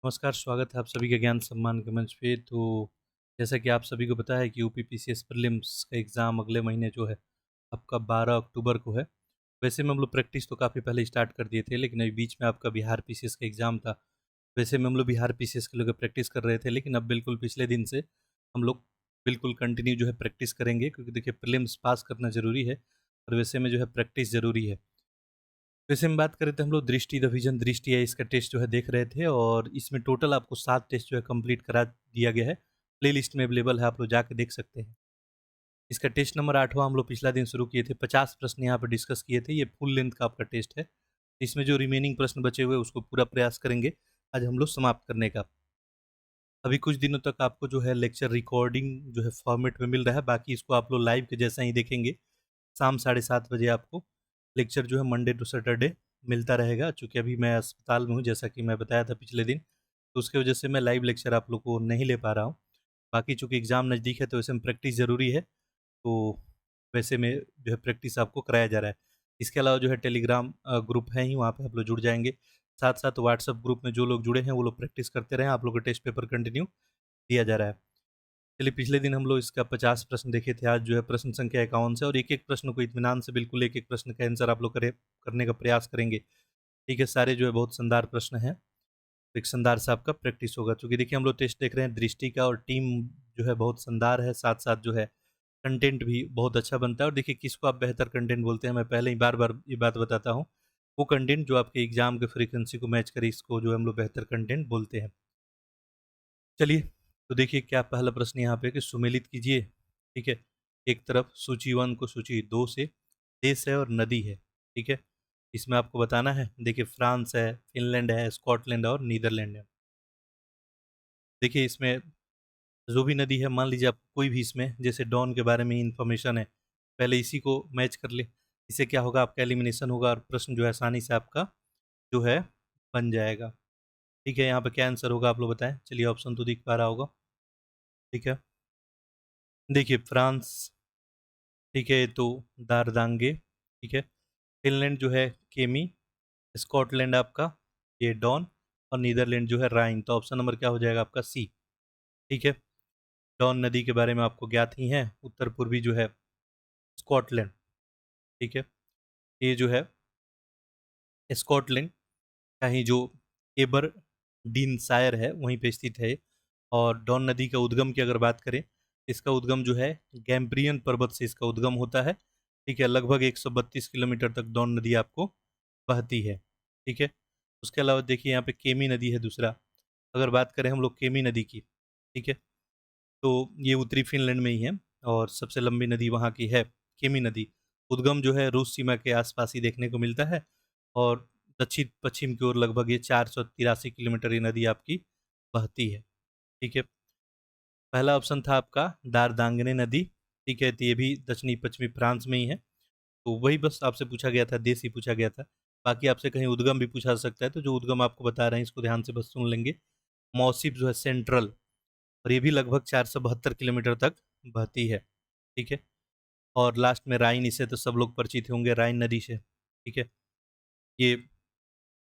नमस्कार, स्वागत है आप सभी का ज्ञान सम्मान के मंच पे। तो जैसा कि आप सभी को पता है कि यूपीपीसीएस प्रीलिम्स का एग्ज़ाम अगले महीने जो है आपका 12 अक्टूबर को है। वैसे में हम लोग प्रैक्टिस तो काफ़ी पहले स्टार्ट कर दिए थे, लेकिन अभी बीच में आपका बिहार पीसीएस का एग्ज़ाम था। वैसे में हम लोग बिहार पीसीएस के लिए प्रैक्टिस कर रहे थे, लेकिन अब बिल्कुल पिछले दिन से हम लोग बिल्कुल कंटिन्यू जो है प्रैक्टिस करेंगे, क्योंकि देखिए प्रीलिम्स पास करना ज़रूरी है और वैसे में जो है प्रैक्टिस ज़रूरी है। वैसे हम बात करें तो हम लोग दृष्टि द विजन दृष्टि है इसका टेस्ट जो है देख रहे थे, और इसमें टोटल आपको 7 टेस्ट जो है कंप्लीट करा दिया गया है। प्लेलिस्ट में अवेलेबल है, आप लोग जाके देख सकते हैं। इसका टेस्ट नंबर 8वां हम लोग पिछला दिन शुरू किए थे, 50 प्रश्न यहाँ पे डिस्कस किए थे। ये फुल लेंथ का आपका टेस्ट है। इसमें जो रिमेनिंग प्रश्न बचे हुए उसको पूरा प्रयास करेंगे आज हम लोग समाप्त करने का। अभी कुछ दिनों तक आपको जो है लेक्चर रिकॉर्डिंग जो है फॉर्मेट में मिल रहा है, बाकी इसको आप लोग लाइव के जैसा ही देखेंगे। शाम 7:30 बजे आपको लेक्चर जो है मंडे टू सैटरडे मिलता रहेगा। चूँकि अभी मैं अस्पताल में हूँ, जैसा कि मैं बताया था पिछले दिन, तो उसकी वजह से मैं लाइव लेक्चर आप लोग को नहीं ले पा रहा हूँ। बाकी चूँकि एग्ज़ाम नज़दीक है तो वैसे में प्रैक्टिस ज़रूरी है, तो वैसे में जो है प्रैक्टिस आपको कराया जा रहा है। इसके अलावा जो है टेलीग्राम ग्रुप है ही, वहाँ पे आप लोग जुड़ जाएँगे। साथ-साथ व्हाट्सएप ग्रुप में जो लोग जुड़े हैं वो लोग प्रैक्टिस करते रहें, आप लोग का टेस्ट पेपर कंटिन्यू दिया जा रहा है। चलिए, पिछले दिन हम लोग इसका 50 प्रश्न देखे थे, आज जो है प्रश्न संख्या 51 से, और एक-एक प्रश्न को इत्मीनान से बिल्कुल एक-एक प्रश्न का आंसर आप लोग करने का प्रयास करेंगे। ठीक है, सारे जो है बहुत शानदार प्रश्न हैं, तो एक शानदार सा आपका प्रैक्टिस होगा। चूँकि देखिए हम लोग टेस्ट देख रहे हैं दृष्टि का, और टीम जो है बहुत शानदार है, साथ-साथ जो है कंटेंट भी बहुत अच्छा बनता है। और देखिए किसको आप बेहतर कंटेंट बोलते हैं, मैं पहले ही बार-बार ये बात बताता हूँ, वो कंटेंट जो आपके एग्ज़ाम के फ्रीक्वेंसी को मैच करे, इसको जो है हम लोग बेहतर कंटेंट बोलते हैं। चलिए, तो देखिए क्या पहला प्रश्न यहाँ पे कि सुमेलित कीजिए। ठीक है, एक तरफ सूची 1 को सूची 2 से देश है और नदी है। ठीक है, इसमें आपको बताना है। देखिए फ्रांस है, फिनलैंड है, स्कॉटलैंड है और नीदरलैंड है। देखिए इसमें जो भी नदी है, मान लीजिए आपको कोई भी इसमें जैसे डॉन के बारे में इन्फॉर्मेशन है, पहले इसी को मैच कर ले। इससे क्या होगा, आपका एलिमिनेशन होगा और प्रश्न जो है आसानी से आपका जो है बन जाएगा। ठीक है, यहाँ पे क्या आंसर होगा आप लोग बताएं। चलिए, ऑप्शन तो दिख पा रहा होगा। ठीक है, देखिए फ्रांस, ठीक है, तो दारदांगे, ठीक है, फिनलैंड जो है केमी, स्कॉटलैंड आपका ये डॉन, और नीदरलैंड जो है राइन। तो ऑप्शन नंबर क्या हो जाएगा आपका सी। ठीक है, डॉन नदी के बारे में आपको ज्ञात ही है, उत्तर पूर्वी जो है स्कॉटलैंड। ठीक है, ये जो है स्कॉटलैंड का ही जो एबरडीनशायर है वहीं पे स्थित है। और डॉन नदी का उद्गम की अगर बात करें, इसका उद्गम जो है गैम्ब्रियन पर्वत से इसका उद्गम होता है। ठीक है, लगभग 132 किलोमीटर तक डॉन नदी आपको बहती है। ठीक है, उसके अलावा देखिए यहाँ पे केमी नदी है दूसरा। अगर बात करें हम लोग केमी नदी की, ठीक है, तो ये उत्तरी फिनलैंड में ही है, और सबसे लंबी नदी वहाँ की है केमी नदी। उद्गम जो है रूस सीमा के आसपास ही देखने को मिलता है, और दक्षिण पश्चिम की ओर लगभग ये 483 किलोमीटर ये नदी आपकी बहती है। ठीक है, पहला ऑप्शन था आपका दारदांगने नदी। ठीक है, तो ये भी दक्षिणी पश्चिमी फ्रांस में ही है। तो वही बस आपसे पूछा गया था, देश ही पूछा गया था। बाकी आपसे कहीं उद्गम भी पूछा सकता है, तो जो उद्गम आपको बता रहे हैं इसको ध्यान से बस सुन लेंगे। मौसिफ जो है सेंट्रल, और ये भी लगभग 472 किलोमीटर तक बहती है। ठीक है, और लास्ट में राइन, इसे तो सब लोग परिचित होंगे राइन नदी से। ठीक है, ये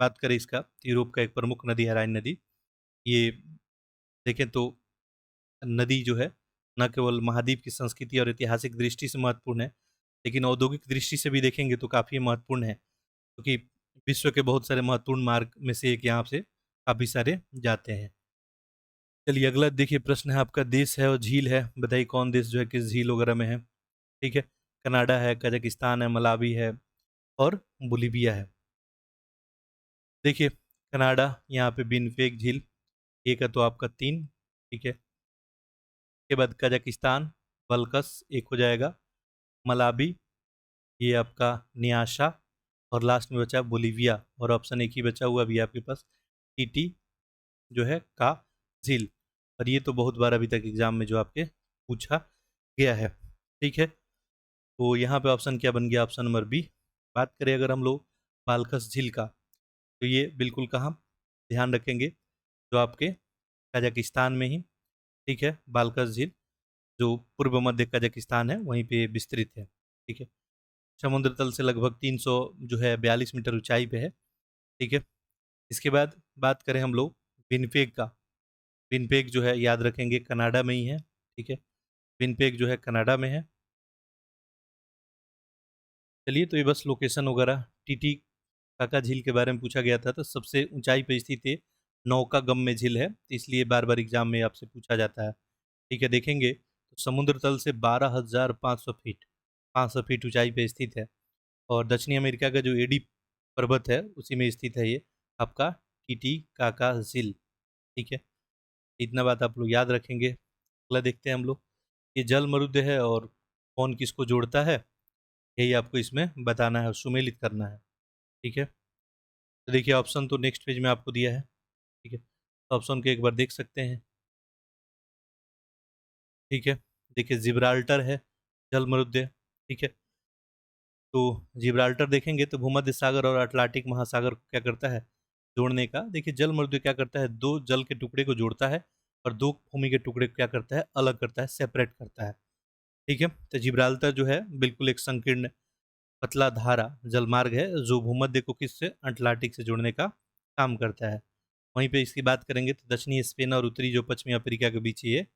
बात करें इसका, तो यूरोप का एक प्रमुख नदी है राइन नदी। ये देखें तो नदी जो है न केवल महाद्वीप की संस्कृति और ऐतिहासिक दृष्टि से महत्वपूर्ण है, लेकिन औद्योगिक दृष्टि से भी देखेंगे तो काफ़ी महत्वपूर्ण है, क्योंकि विश्व के बहुत सारे महत्वपूर्ण मार्ग में से एक यहाँ से काफ़ी सारे जाते हैं। चलिए, अगला देखिए प्रश्न है आपका, देश है और झील है, बताइए कौन देश जो है किस झील वगैरह में है। ठीक है, कनाडा है, कजाकिस्तान है, मलावी है और बोलीविया है। देखिए कनाडा, यहाँ पे बिनफेक झील, एक है तो आपका 3। ठीक है, के बाद कजाकिस्तान, बल्कस एक हो जाएगा, मलाबी, ये आपका न्याशा, और लास्ट में बचा बोलीविया, और ऑप्शन एक ही बचा हुआ अभी आपके पास, टीटी जो है का झील। और ये तो बहुत बार अभी तक एग्जाम में जो आपके पूछा गया है। ठीक है, तो यहाँ पे ऑप्शन क्या बन गया, ऑप्शन नंबर बी। बात करें अगर हम लोग बाल्कस झील का, तो ये बिल्कुल कहाँ, ध्यान रखेंगे, जो आपके कजाकिस्तान में ही, ठीक है, बाल्कस झील जो पूर्व मध्य कजाकिस्तान है वहीं पे विस्तृत है। ठीक है, समुद्र तल से लगभग 300 जो है 42 मीटर ऊंचाई पे है। ठीक है, इसके बाद बात करें हम लोग विनपेग का, विनपेग जो है याद रखेंगे कनाडा में ही है, ठीक है, विनपेग जो है कनाडा में है। चलिए, तो ये बस लोकेशन वगैरह। टीटी काका झील के बारे में पूछा गया था, तो सबसे ऊंचाई पर स्थित है, नौका गम में झील है, तो इसलिए बार बार एग्जाम में आपसे पूछा जाता है। ठीक है, देखेंगे तो समुद्र तल से 12,500 फीट, 500 फीट ऊंचाई पे स्थित है। और दक्षिणी अमेरिका का जो एडी पर्वत है उसी में स्थित है ये आपका टीटी काका झील। ठीक है, इतना बात आप लोग याद रखेंगे। अगला देखते हैं हम लोग, ये जल मरुद्य है और कौन किसको जोड़ता है, यही आपको इसमें बताना है और सुमेलित करना है। ठीक है, तो देखिए ऑप्शन तो नेक्स्ट पेज में आपको दिया है। ठीक है, तो ऑप्शन को एक बार देख सकते हैं। ठीक है, देखिए जिब्राल्टर है जल मरुद्य। ठीक है, तो जिब्राल्टर देखेंगे तो भूमध्य सागर और अटलांटिक महासागर को क्या करता है, जोड़ने का। देखिए जल मरुद्य क्या करता है, दो जल के टुकड़े को जोड़ता है और दो भूमि के टुकड़े को क्या करता है, अलग करता है, सेपरेट करता है। ठीक है, तो जिब्राल्टर जो है बिल्कुल एक संकीर्ण पतला धारा जलमार्ग है जो भूमध्य को किससे, अटलांटिक से जोड़ने का काम करता है। वहीं पे इसकी बात करेंगे तो दक्षिणी स्पेन और उत्तरी जो पश्चिमी अफ्रीका के बीच ये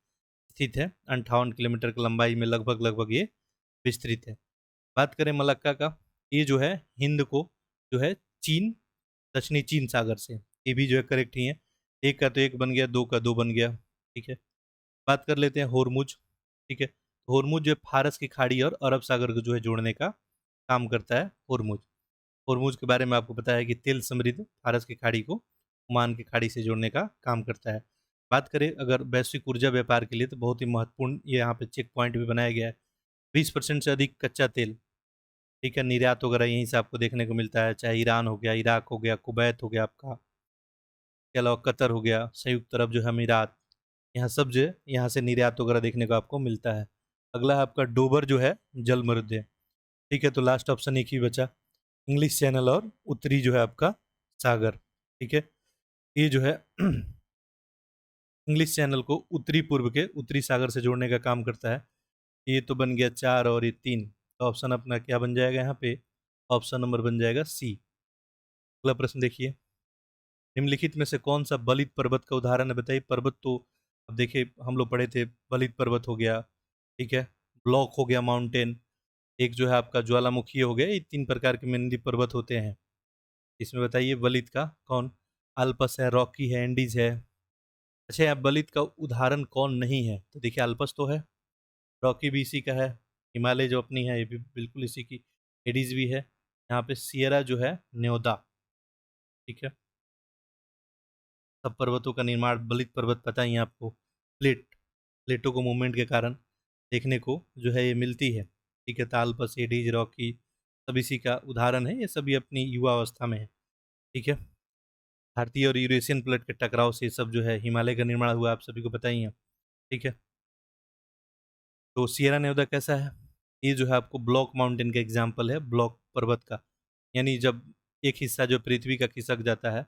स्थित है, 58 किलोमीटर की लंबाई में लगभग लगभग ये विस्तृत है। बात करें मलक्का का, ये जो है हिंद को जो है चीन, दक्षिणी चीन सागर से, ये भी जो है करेक्ट ही है। एक का तो एक बन गया, दो का दो बन गया। ठीक है, बात कर लेते हैं होर्मुज। ठीक है, होर्मुज जो है फारस की खाड़ी और अरब सागर को जो है जोड़ने का काम करता है होर्मुज। होर्मुज के बारे में आपको पता है कि तेल समृद्ध फारस की खाड़ी को ओमान की खाड़ी से जोड़ने का काम करता है। बात करें अगर वैश्विक ऊर्जा व्यापार के लिए, तो बहुत ही महत्वपूर्ण ये यहाँ पे चेक पॉइंट भी बनाया गया है। 20% से अधिक कच्चा तेल, ठीक है, निर्यात वगैरह यहीं से आपको देखने को मिलता है, चाहे ईरान हो गया, इराक हो गया, कुवैत हो गया आपका, के अलावा कतर हो गया, संयुक्त अरब जो है अमीरात, यहाँ सब जो है यहाँ से निर्यात वगैरह देखने को आपको मिलता है। अगला है आपका डोबर जो है जल मरुद्य। ठीक है, तो लास्ट ऑप्शन एक ही बचा, इंग्लिश चैनल और उत्तरी जो है आपका सागर। ठीक है, ये जो है इंग्लिश चैनल को उत्तरी पूर्व के उत्तरी सागर से जोड़ने का काम करता है। ये तो बन गया चार और ये तीन, तो ऑप्शन अपना क्या बन जाएगा यहाँ पे, ऑप्शन नंबर बन जाएगा सी। अगला प्रश्न देखिए, निम्नलिखित में से कौन सा बलित पर्वत का उदाहरण है, बताइए। पर्वत तो अब देखिए हम लोग पढ़े थे, बलित पर्वत हो गया, ठीक है, ब्लॉक हो गया माउंटेन, एक जो है आपका ज्वालामुखी हो गया, ये तीन प्रकार के मेनली पर्वत होते हैं। इसमें बताइए बलित का कौन, अल्पस है, रॉकी है, एंडीज है। अच्छा, यहाँ बलित का उदाहरण कौन नहीं है, तो देखिए अल्पस तो है, रॉकी भी इसी का है, हिमालय जो अपनी है ये भी बिल्कुल इसी की, एडीज भी है, यहाँ पे सियरा जो है न्योदा। ठीक है, सब पर्वतों का निर्माण, बलित पर्वत पता ही है आपको, प्लेटों को मूवमेंट के कारण देखने को जो है ये मिलती है। ठीक है, तालपस, एडीज, रॉकी सब इसी का उदाहरण है, ये सभी अपनी युवा अवस्था में है। ठीक है, भारतीय और यूरेशियन प्लेट के टकराव से सब जो है हिमालय का निर्माण हुआ, आप सभी को पता ही है। ठीक है, तो सियरा नेवदा कैसा है, ये जो है आपको ब्लॉक माउंटेन का एग्जाम्पल है, ब्लॉक पर्वत का, यानी जब एक हिस्सा जो पृथ्वी का खिसक जाता है,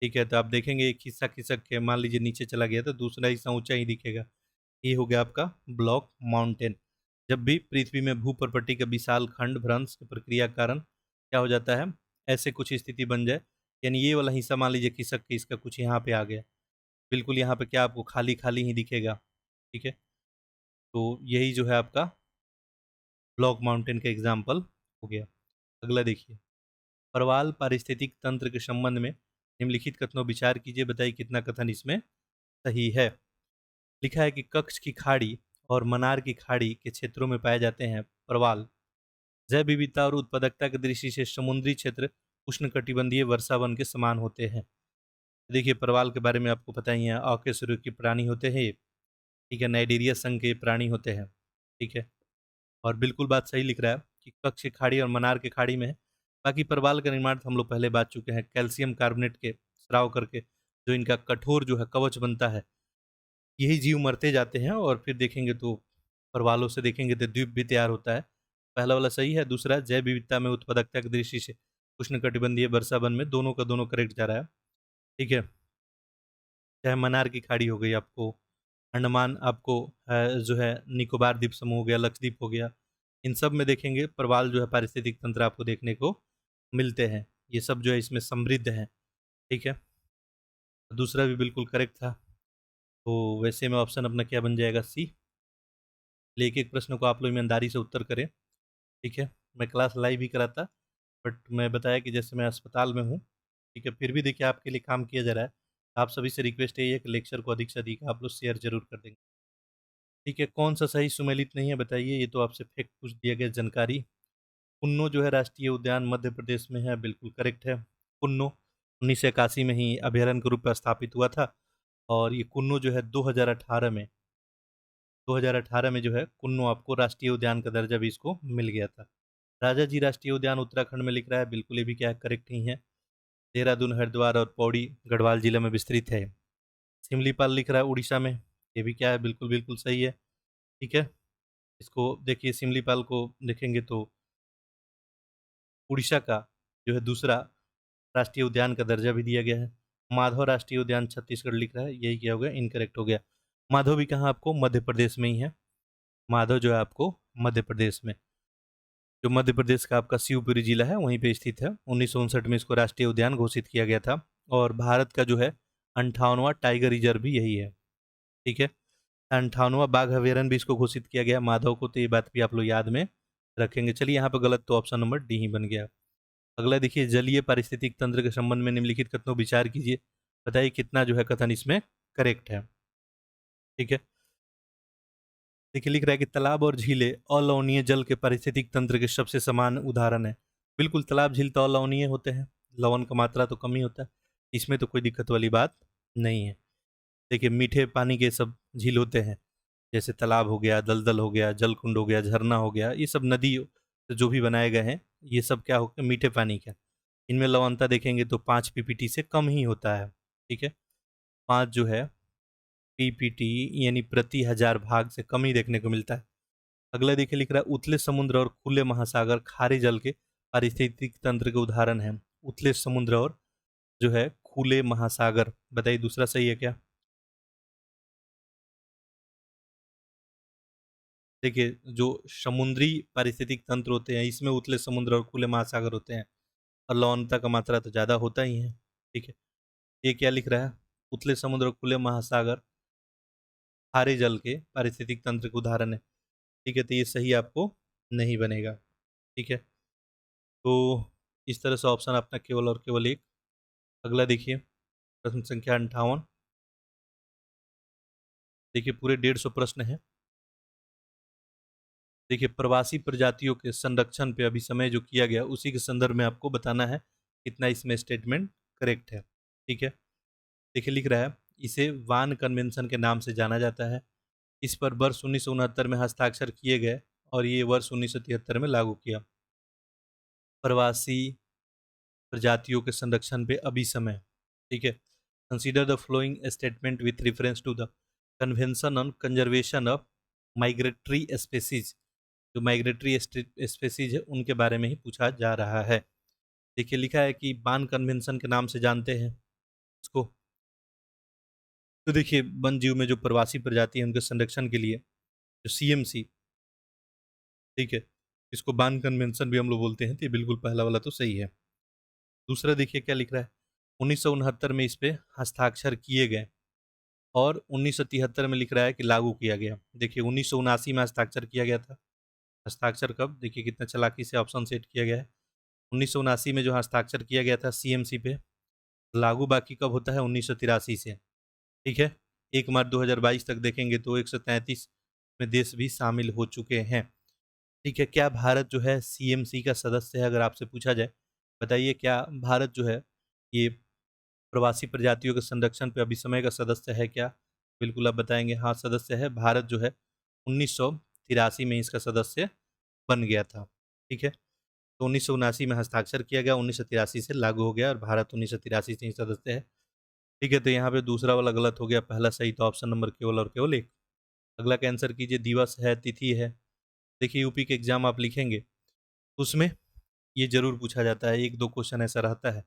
ठीक है, तो आप देखेंगे एक हिस्सा खिसक के मान लीजिए नीचे चला गया तो दूसरा हिस्सा ऊंचा ही दिखेगा, ये हो गया आपका ब्लॉक माउंटेन। जब भी पृथ्वी में भूप्रपट्टी का विशाल खंड भ्रंश की प्रक्रिया के कारण क्या हो जाता है, ऐसे कुछ स्थिति बन जाए, यानी ये वाला हिस्सा मान लीजिए खिसक के इसका कुछ यहाँ पे आ गया, बिल्कुल यहाँ पे क्या आपको खाली खाली ही दिखेगा। ठीक है, तो यही जो है आपका ब्लॉक माउंटेन का एग्जाम्पल हो गया। अगला देखिए, परवाल पारिस्थितिक तंत्र के संबंध में निम्नलिखित कथनों विचार कीजिए, बताइए कितना कथन इसमें सही है। लिखा है कि कच्छ की खाड़ी और मनार की खाड़ी के क्षेत्रों में पाए जाते हैं परवाल, जैव विविधता और उत्पादकता की दृष्टि से समुद्री क्षेत्र उष्णकटिबंधीय वर्षावन के समान होते हैं। देखिए परवाल के बारे में आपको पता ही है, अकशेरुकी प्राणी होते हैं ये। ठीक है, नाइजीरिया संघ के प्राणी होते हैं। ठीक है, और बिल्कुल बात सही लिख रहा है कि कच्छ की खाड़ी और मनार की खाड़ी में है। बाकी परवाल का निर्माण तो हम लोग पहले बात चुके हैं, कैल्शियम कार्बोनेट के स्राव करके जो इनका कठोर जो है कवच बनता है, यही जीव मरते जाते हैं और फिर देखेंगे तो परवालों से देखेंगे तो द्वीप भी तैयार होता है। पहला वाला सही है, दूसरा जैव विविधता में उत्पादकता की दृष्टि से उष्णकटिबंधीय वर्षा वन में, दोनों का दोनों करेक्ट जा रहा है। ठीक है, चाहे मनार की खाड़ी हो गई आपको, अंडमान आपको जो है निकोबार द्वीप समूह हो गया, लक्षद्वीप हो गया, इन सब में देखेंगे प्रवाल जो है पारिस्थितिक तंत्र आपको देखने को मिलते हैं, ये सब जो है इसमें समृद्ध है। ठीक है, दूसरा भी बिल्कुल करेक्ट था। तो वैसे में ऑप्शन अपना क्या बन जाएगा, सी। एक एक प्रश्न को आप लोग ईमानदारी से उत्तर करें, ठीक है। मैं क्लास लाइव ही कराता, बट मैं बताया कि जैसे मैं अस्पताल में हूँ, ठीक है, फिर भी देखिए आपके लिए काम किया जा रहा है। आप सभी से रिक्वेस्ट यही है कि लेक्चर को अधिक से अधिक आप लोग शेयर जरूर कर देंगे, ठीक है। कौन सा सही सुमेलित नहीं है बताइए, ये तो आपसे फेक पूछ दिया गया जानकारी। कुन्नो जो है राष्ट्रीय उद्यान मध्य प्रदेश में है, बिल्कुल करेक्ट है। कुन्नो 1981 में ही अभयारण्य के रूप में स्थापित हुआ था, और ये कुन्नो जो है 2018 में जो है कुन्नो आपको राष्ट्रीय उद्यान का दर्जा भी इसको मिल गया था। राजा जी राष्ट्रीय उद्यान उत्तराखंड में लिख रहा है, बिल्कुल ये भी क्या करेक्ट ही है। देहरादून, हरिद्वार और पौड़ी गढ़वाल जिला में विस्तृत है। सिमलीपाल लिख रहा है उड़ीसा में, ये भी क्या है, बिल्कुल बिल्कुल सही है, ठीक है। इसको देखिए, सिमलीपाल को देखेंगे तो उड़ीसा का जो है दूसरा राष्ट्रीय उद्यान का दर्जा भी दिया गया है। माधव राष्ट्रीय उद्यान छत्तीसगढ़ लिख रहा है, यही क्या हो गया, इनकरेक्ट हो गया। माधव भी कहाँ आपको, मध्य प्रदेश में ही है। माधव जो है आपको मध्य प्रदेश में, जो मध्य प्रदेश का आपका शिवपुरी जिला है वहीं पे स्थित है। 1959 में इसको राष्ट्रीय उद्यान घोषित किया गया था, और भारत का जो है 58वां टाइगर रिजर्व भी यही है, ठीक है। 58वां बाघ अभयारण्य भी इसको घोषित किया गया माधव को, तो ये बात भी आप लोग याद में रखेंगे। चलिए, यहाँ पर गलत, तो ऑप्शन नंबर डी ही बन गया। अगला देखिए, जलीय पारिस्थितिक तंत्र के संबंध में निम्नलिखित कथनों विचार कीजिए, बताइए कितना जो है कथन इसमें करेक्ट है, ठीक है। देखिए, लिख रहा है कि तालाब और झीलें अलवणीय जल के पारिस्थितिक तंत्र के सबसे समान उदाहरण है। बिल्कुल, तालाब झील तो अलवणीय होते हैं, लवण का मात्रा तो कम ही होता है, इसमें तो कोई दिक्कत वाली बात नहीं है। देखिए, मीठे पानी के सब झील होते हैं, जैसे तालाब हो गया, दलदल हो गया, जलकुंड हो गया, झरना हो गया, ये सब नदी से जो भी बनाए गए हैं, ये सब क्या हो गया, मीठे पानी का। इनमें लवणता देखेंगे तो 5 पीपीटी से कम ही होता है, ठीक है। 5 जो है पीपीटी यानी प्रति हजार भाग से कम ही देखने को मिलता है। अगला देखिए, लिख रहा है उथले समुद्र और खुले महासागर खारे जल के पारिस्थितिक तंत्र के उदाहरण हैं। उथले समुद्र और जो है खुले महासागर, बताइए दूसरा सही है क्या। देखिए, जो समुद्री पारिस्थितिक तंत्र होते हैं इसमें उथले समुद्र और खुले महासागर होते हैं, और लवणता का मात्रा तो ज़्यादा होता ही है, ठीक है। ये क्या लिख रहा है, उथले समुद्र और खुले महासागर खारे जल के पारिस्थितिक तंत्र के उदाहरण है, ठीक है। तो ये सही आपको नहीं बनेगा, ठीक है। तो इस तरह से ऑप्शन अपना केवल और केवल एक। अगला देखिए, प्रश्न संख्या 58। देखिए, पूरे 150 प्रश्न है। देखिए, प्रवासी प्रजातियों के संरक्षण पे अभी समय जो किया गया उसी के संदर्भ में आपको बताना है कितना इसमें स्टेटमेंट करेक्ट है, ठीक है। देखिए, लिख रहा है इसे वान कन्वेंशन के नाम से जाना जाता है। इस पर वर्ष 1969 में हस्ताक्षर किए गए, और ये वर्ष 1973 में लागू किया। प्रवासी प्रजातियों के संरक्षण पे अभी समय, ठीक है। Consider the following statement with reference to the convention on conservation of migratory species. जो माइग्रेटरी स्पेसीज है उनके बारे में ही पूछा जा रहा है। देखिए, लिखा है कि बान कन्वेंशन के नाम से जानते हैं इसको। तो देखिए, वन जीव में जो प्रवासी प्रजाति है उनके संरक्षण के लिए जो सीएमसी, ठीक है, इसको बान कन्वेंशन भी हम लोग बोलते हैं, तो ये बिल्कुल पहला वाला तो सही है। दूसरा देखिए क्या लिख रहा है, 1969 में इस पे हस्ताक्षर किए गए, और 1973 में लिख रहा है कि लागू किया गया। देखिए, 1979 में हस्ताक्षर किया गया था। हस्ताक्षर कब, देखिए कितना चालाकी से ऑप्शन सेट किया गया है। 1979 में जो हस्ताक्षर किया गया था सीएमसी पे, लागू बाकी कब होता है, 1983 से, ठीक है। 1 मार्च 2022 तक देखेंगे तो 133 में देश भी शामिल हो चुके हैं, ठीक है। क्या भारत जो है सीएमसी का सदस्य है, अगर आपसे पूछा जाए, बताइए क्या भारत जो है ये प्रवासी प्रजातियों के संरक्षण पे अभी समय का सदस्य है क्या। बिल्कुल आप बताएंगे हाँ सदस्य है। भारत जो है 1983 में इसका सदस्य बन गया था, ठीक है। तो 1979 में हस्ताक्षर किया गया, 1983 से लागू हो गया, और भारत 1983 से ही सदस्य है, ठीक है। तो यहाँ पे दूसरा वाला गलत हो गया, पहला सही, तो ऑप्शन नंबर केवल और केवल एक। अगला का आंसर कीजिए, दिवस है, तिथि है। देखिए, यूपी के एग्जाम आप लिखेंगे उसमें ये जरूर पूछा जाता है, एक दो क्वेश्चन ऐसा रहता है।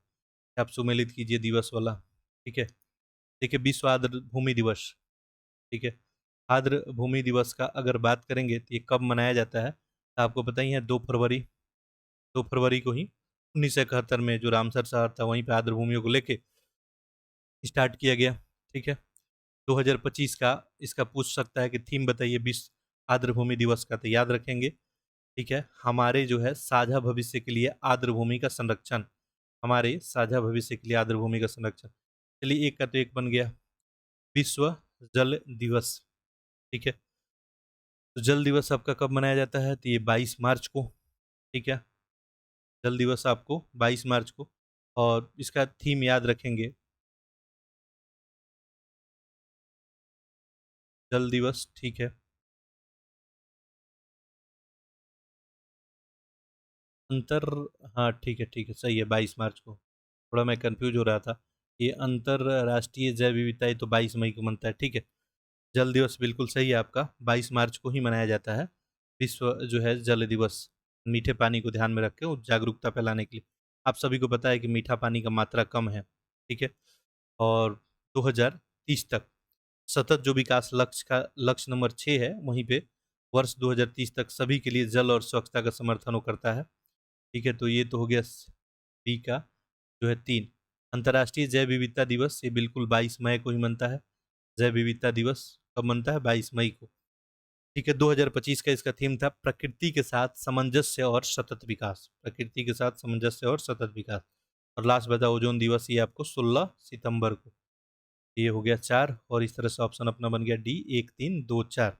आप सुमेलित कीजिए दिवस वाला, ठीक है। देखिए, विश्व आर्द्र भूमि दिवस, ठीक है। आर्द्र भूमि दिवस का अगर बात करेंगे तो ये कब मनाया जाता है, तो आपको पता ही है, 2 फरवरी। 2 फरवरी को ही 1971 में जो रामसर शहर था वहीं पे आर्द्र भूमियों को लेके स्टार्ट किया गया। ठीक है, 2025 का इसका पूछ सकता है कि थीम बताइए विश्व आर्द्रभूमि दिवस का, तो याद रखेंगे। ठीक है, हमारे जो है साझा भविष्य के लिए आर्द्रभूमि का संरक्षण, हमारे साझा भविष्य के लिए आर्द्रभूमि का संरक्षण। चलिए, एक का तो एक बन गया, विश्व जल दिवस। ठीक है, तो जल दिवस आपका कब मनाया जाता है, तो ये 22 मार्च को। ठीक है, जल दिवस आपको 22 मार्च को, और इसका थीम याद रखेंगे, जल दिवस। ठीक है, अंतर, हाँ ठीक है, सही है, 22 मार्च को। थोड़ा मैं कंफ्यूज हो रहा था, ये अंतरराष्ट्रीय जैव विविधता ये तो 22 मई को मनता है। ठीक है, जल दिवस बिल्कुल सही है आपका, 22 मार्च को ही मनाया जाता है, विश्व जो है जल दिवस। मीठे पानी को ध्यान में रख के और जागरूकता फैलाने के लिए। आप सभी को पता है कि मीठा पानी का मात्रा कम है। ठीक है, और 2030 तक सतत जो विकास लक्ष्य का लक्ष्य नंबर 6 है, वहीं पे वर्ष 2030 तक सभी के लिए जल और स्वच्छता का समर्थन वो करता है। ठीक है, तो ये तो हो गया बी का जो है 3। अंतर्राष्ट्रीय जैव विविधता दिवस ये बिल्कुल 22 मई को ही मनता है। जैव विविधता दिवस कब मनता है, 22 मई को। ठीक है, 2025 का इसका थीम था प्रकृति के साथ सामंजस्य और सतत विकास, प्रकृति के साथ सामंजस्य और सतत विकास। और लास्ट बता ओजोन दिवस, ये आपको 16 सितंबर को। ये हो गया 4, और इस तरह से ऑप्शन अपना बन गया डी, 1 3 2 4।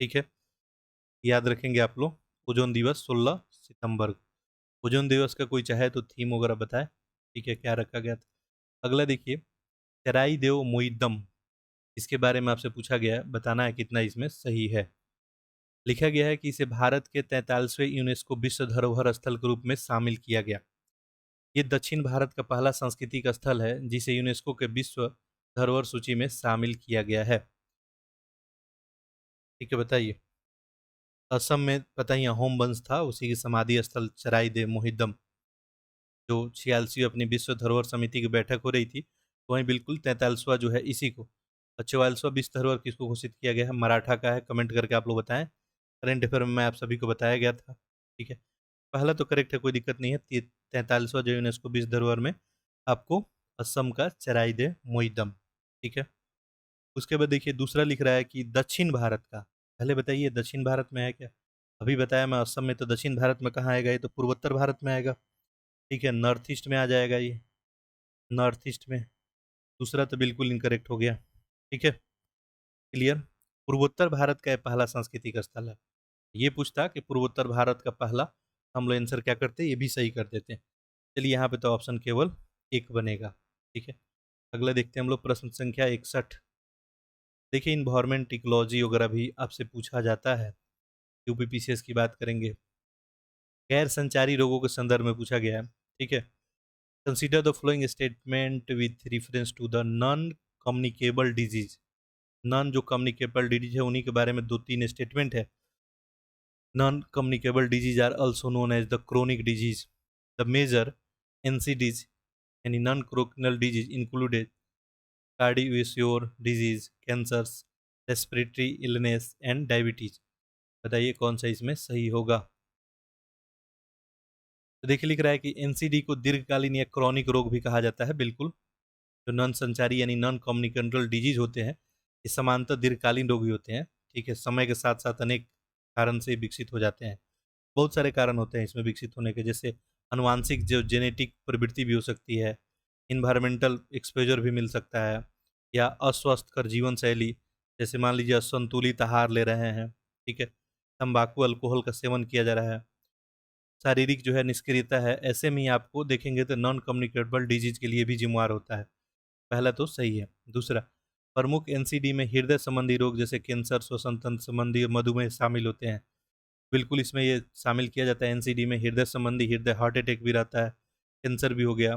ठीक है, याद रखेंगे आप लोग, ओजोन दिवस 16 सितंबर को। ओजोन दिवस का कोई चाहे तो थीम वगैरह बताए। ठीक है, क्या रखा गया था। अगला देखिए, चराई देव मोइदम, इसके बारे में आपसे पूछा गया है, बताना है कितना इसमें सही है। लिखा गया है कि इसे भारत के 43वें यूनेस्को विश्व धरोहर स्थल के रूप में शामिल किया गया। ये दक्षिण भारत का पहला सांस्कृतिक स्थल है जिसे यूनेस्को के विश्व धरोहर सूची में शामिल किया गया है। ठीक है, बताइए। असम में पता ही है, होम वंश था, उसी की समाधि स्थल चराई दे मोहिदम, जो 46वीं अपनी विश्व धरोहर समिति की बैठक हो रही थी, तो वहीं बिल्कुल 43वां जो है इसी को। और 44वां विश्व धरोहर किसको घोषित किया गया है, मराठा का है। कमेंट करके आप लोग बताएं, करंट अफेयर में आप सभी को बताया गया था। ठीक है, पहला तो करेक्ट है, कोई दिक्कत नहीं है। 43वां जो यूनेस्को विश्व धरोहर में आपको असम का चराई दे मोइदम। ठीक है, उसके बाद देखिए दूसरा लिख रहा है कि दक्षिण भारत का, पहले बताइए दक्षिण भारत में है क्या। अभी बताया मैं असम में, तो दक्षिण भारत में कहाँ आएगा, ये तो पूर्वोत्तर भारत में आएगा। ठीक है, नॉर्थ ईस्ट में आ जाएगा ये, नॉर्थ ईस्ट में। दूसरा तो बिल्कुल इनकरेक्ट हो गया। ठीक है, क्लियर। पूर्वोत्तर भारत का ये पहला सांस्कृतिक स्थल है। ये पूछता कि पूर्वोत्तर भारत का पहला, हम लोग आंसर क्या करते, ये भी सही कर देते। चलिए, यहाँ पे तो ऑप्शन केवल एक बनेगा। ठीक है, अगला देखते हैं हम लोग, प्रश्न संख्या 61। देखिए, इन्वायरमेंट इकोलॉजी वगैरह भी आपसे पूछा जाता है, यूपीपीसीएस की बात करेंगे। गैर संचारी रोगों के संदर्भ में पूछा गया है। ठीक है, consider the following statement with reference to the non communicable disease. Non जो कम्युनिकेबल डिजीज है उन्हीं के बारे में दो तीन स्टेटमेंट है। Non communicable disease are also known as the chronic disease. The major NCDs यानी non chronicle disease included cardiovascular disease, cancers, respiratory illness and diabetes. बताइए कौन सा इसमें सही होगा। तो देखिए, लिख रहा है कि एनसीडी को दीर्घकालीन या क्रॉनिक रोग भी कहा जाता है। बिल्कुल, जो नॉन संचारी यानी नॉन कम्युनिकेबल डिजीज होते हैं, ये समानतः दीर्घकालीन रोग भी होते हैं। ठीक है, समय के साथ साथ अनेक कारण से विकसित हो जाते हैं। बहुत सारे कारण होते हैं इसमें विकसित होने के, जैसे अनुवांशिक जो जेनेटिक प्रवृत्ति भी हो सकती है, इन्वायरमेंटल एक्सपोजर भी मिल सकता है, या अस्वस्थकर जीवन शैली, जैसे मान लीजिए असंतुलित आहार ले रहे हैं। ठीक है, तंबाकू अल्कोहल का सेवन किया जा रहा है, शारीरिक जो है निष्क्रियता है, ऐसे में ही आपको देखेंगे तो नॉन कम्युनिकेबल डिजीज के लिए भी जिम्मेवार होता है। पहला तो सही है। दूसरा, प्रमुख एनसीडी में हृदय संबंधी रोग जैसे कैंसर, श्वसन तंत्र संबंधी और मधुमेह शामिल होते हैं। बिल्कुल, इसमें ये शामिल किया जाता है एनसीडी में, हृदय संबंधी, हृदय हार्ट अटैक भी रहता है, कैंसर भी हो गया,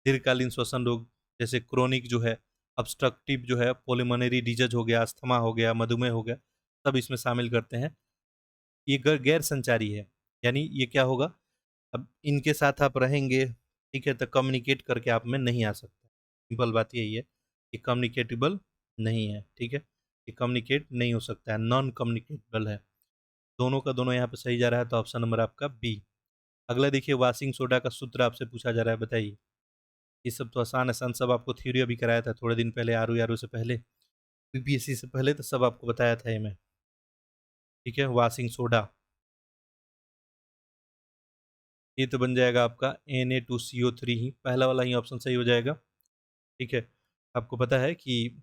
दीर्घकालीन श्वसन रोग जैसे क्रोनिक जो है ऑब्स्ट्रक्टिव जो है पोलिमोनरी डिजीज हो गया, अस्थमा हो गया, मधुमेह हो गया, सब इसमें शामिल करते हैं। ये गैर संचारी है, यानी ये क्या होगा, अब इनके साथ आप रहेंगे, ठीक है, तो कम्युनिकेट करके आप में नहीं आ सकता। सिंपल बात यही है कि कम्युनिकेटेबल नहीं है। ठीक है, ये कम्युनिकेट नहीं हो सकता है, नॉन कम्युनिकेटेबल है। दोनों का दोनों यहाँ पे सही जा रहा है, तो ऑप्शन नंबर आपका बी। अगला देखिए, वाशिंग सोडा का सूत्र आपसे पूछा जा रहा है, बताइए। ये सब तो आसान आसान सब आपको थ्योरी अभी कराया था थोड़े दिन पहले, आर से पहले, यूपीएससी से पहले, तो सब आपको बताया था ये मैं। ठीक है, वाशिंग सोडा, ये तो बन जाएगा आपका Na2CO3 ही, पहला वाला ही ऑप्शन सही हो जाएगा। ठीक है, आपको पता है कि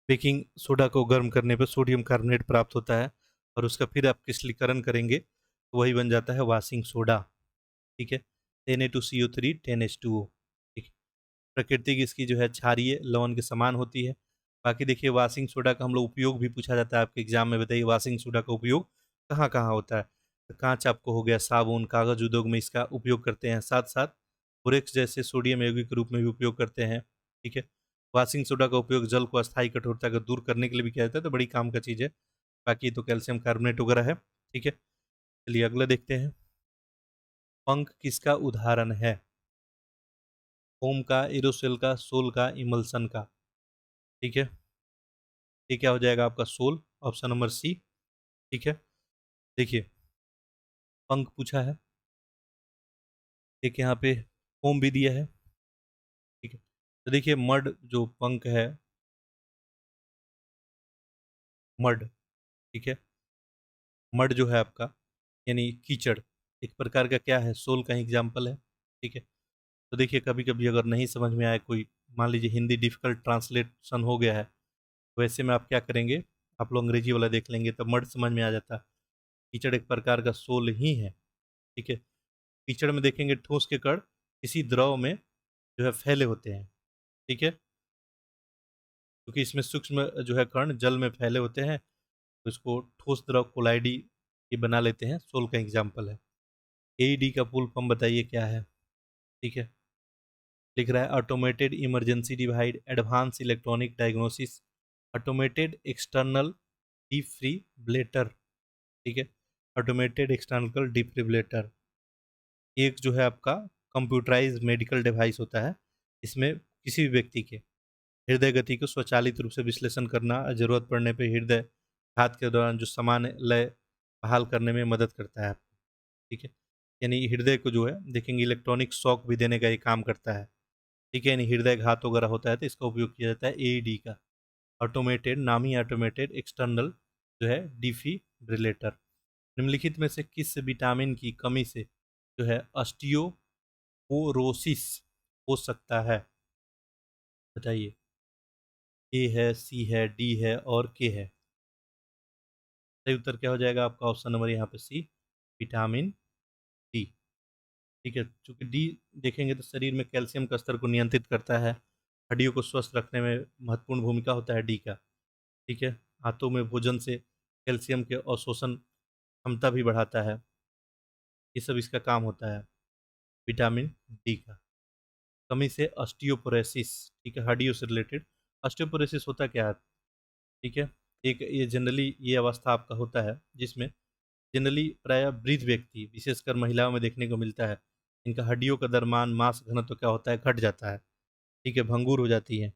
बेकिंग सोडा को गर्म करने पर सोडियम कार्बोनेट प्राप्त होता है, और उसका फिर आप क्रिस्टलीकरण करेंगे तो वही बन जाता है वाशिंग सोडा। ठीक है, Na2CO3 10H2O। ठीक है, प्रकृति की इसकी जो है क्षारीय लवण के समान होती है। बाकी देखिए, वाशिंग सोडा का हम लोग उपयोग भी पूछा जाता है आपके एग्जाम में, बताइए वाशिंग सोडा का उपयोग कहाँ कहाँ होता है। तो कांच आपको हो गया, साबुन, कागज उद्योग में इसका उपयोग करते हैं, साथ साथ बोरेक्स जैसे सोडियम यौगिक के रूप में भी उपयोग करते हैं। ठीक है, वाशिंग सोडा का उपयोग जल को अस्थायी कठोरता को दूर करने के लिए भी किया जाता है, तो बड़ी काम का चीज़ है। बाकी तो कैल्शियम कार्बोनेट वगैरह है। ठीक है, चलिए अगला देखते हैं। पंख किसका उदाहरण है? फोम का, एरोसेल का, सोल का, इमल्सन का। ठीक है, ये क्या हो जाएगा आपका? सोल, ऑप्शन नंबर सी। ठीक है, देखिए पंख पूछा है, एक यहाँ पे फोम भी दिया है। ठीक है, तो देखिए मड जो पंख है, मड, ठीक है, मड जो है आपका यानी कीचड़, एक प्रकार का क्या है? सोल का एग्जाम्पल है। ठीक है, तो देखिए कभी कभी अगर नहीं समझ में आए कोई, मान लीजिए हिंदी डिफिकल्ट ट्रांसलेशन हो गया है, वैसे में आप क्या करेंगे, आप लोग अंग्रेजी वाला देख लेंगे तब मड समझ में आ जाता है। कीचड़ एक प्रकार का सोल ही है। ठीक है, कीचड़ में देखेंगे ठोस के कण किसी द्रव में जो है फैले होते हैं। ठीक है, क्योंकि इसमें सूक्ष्म जो है कण जल में फैले होते हैं, तो इसको ठोस द्रव कोलाइडी ये बना लेते हैं, सोल का एग्जाम्पल है। एईडी का फुल फॉर्म बताइए क्या है? ठीक है, लिख रहा है automated emergency divide advance electronic diagnosis automated external defibrillator. ठीक है, ऑटोमेटेड एक्सटर्नल डिफिब्रिलेटर एक जो है आपका कंप्यूटराइज मेडिकल डिवाइस होता है। इसमें किसी भी व्यक्ति के हृदय गति को स्वचालित रूप से विश्लेषण करना, जरूरत पड़ने पर हृदय घात के दौरान जो सामान्य लय बहाल करने में मदद करता है आपको। ठीक है, यानी हृदय को जो है देखेंगे इलेक्ट्रॉनिक शॉक भी देने का ये काम करता है। ठीक है, यानी हृदय घात वगैरह होता है तो इसका उपयोग किया जाता है एईडी का। ऑटोमेटेड, नाम ही ऑटोमेटेड एक्सटर्नल जो है डिफिब्रिलेटर। निम्नलिखित में से किस विटामिन की कमी से जो है ऑस्टियोपोरोसिस हो सकता है? बताइए, ए है, सी है, डी है और के है? सही उत्तर क्या हो जाएगा आपका? ऑप्शन नंबर यहाँ पे सी, विटामिन डी। ठीक है, चूंकि डी देखेंगे तो शरीर में कैल्शियम का स्तर को नियंत्रित करता है, हड्डियों को स्वस्थ रखने में महत्वपूर्ण भूमिका होता है डी का। ठीक है, हाथों में भोजन से कैल्शियम के अवशोषण क्षमता भी बढ़ाता है, ये सब इसका काम होता है विटामिन डी का। कमी से ऑस्टियोपोरोसिस, ठीक है, हड्डियों से रिलेटेड ऑस्टियोपोरोसिस होता क्या है? ठीक है, एक ये जनरली ये अवस्था आपका होता है जिसमें जनरली प्राय वृद्ध व्यक्ति, विशेषकर महिलाओं में देखने को मिलता है, इनका हड्डियों का दरमान मांस घनत्व क्या होता है? घट जाता है। ठीक है, भंगूर हो जाती है,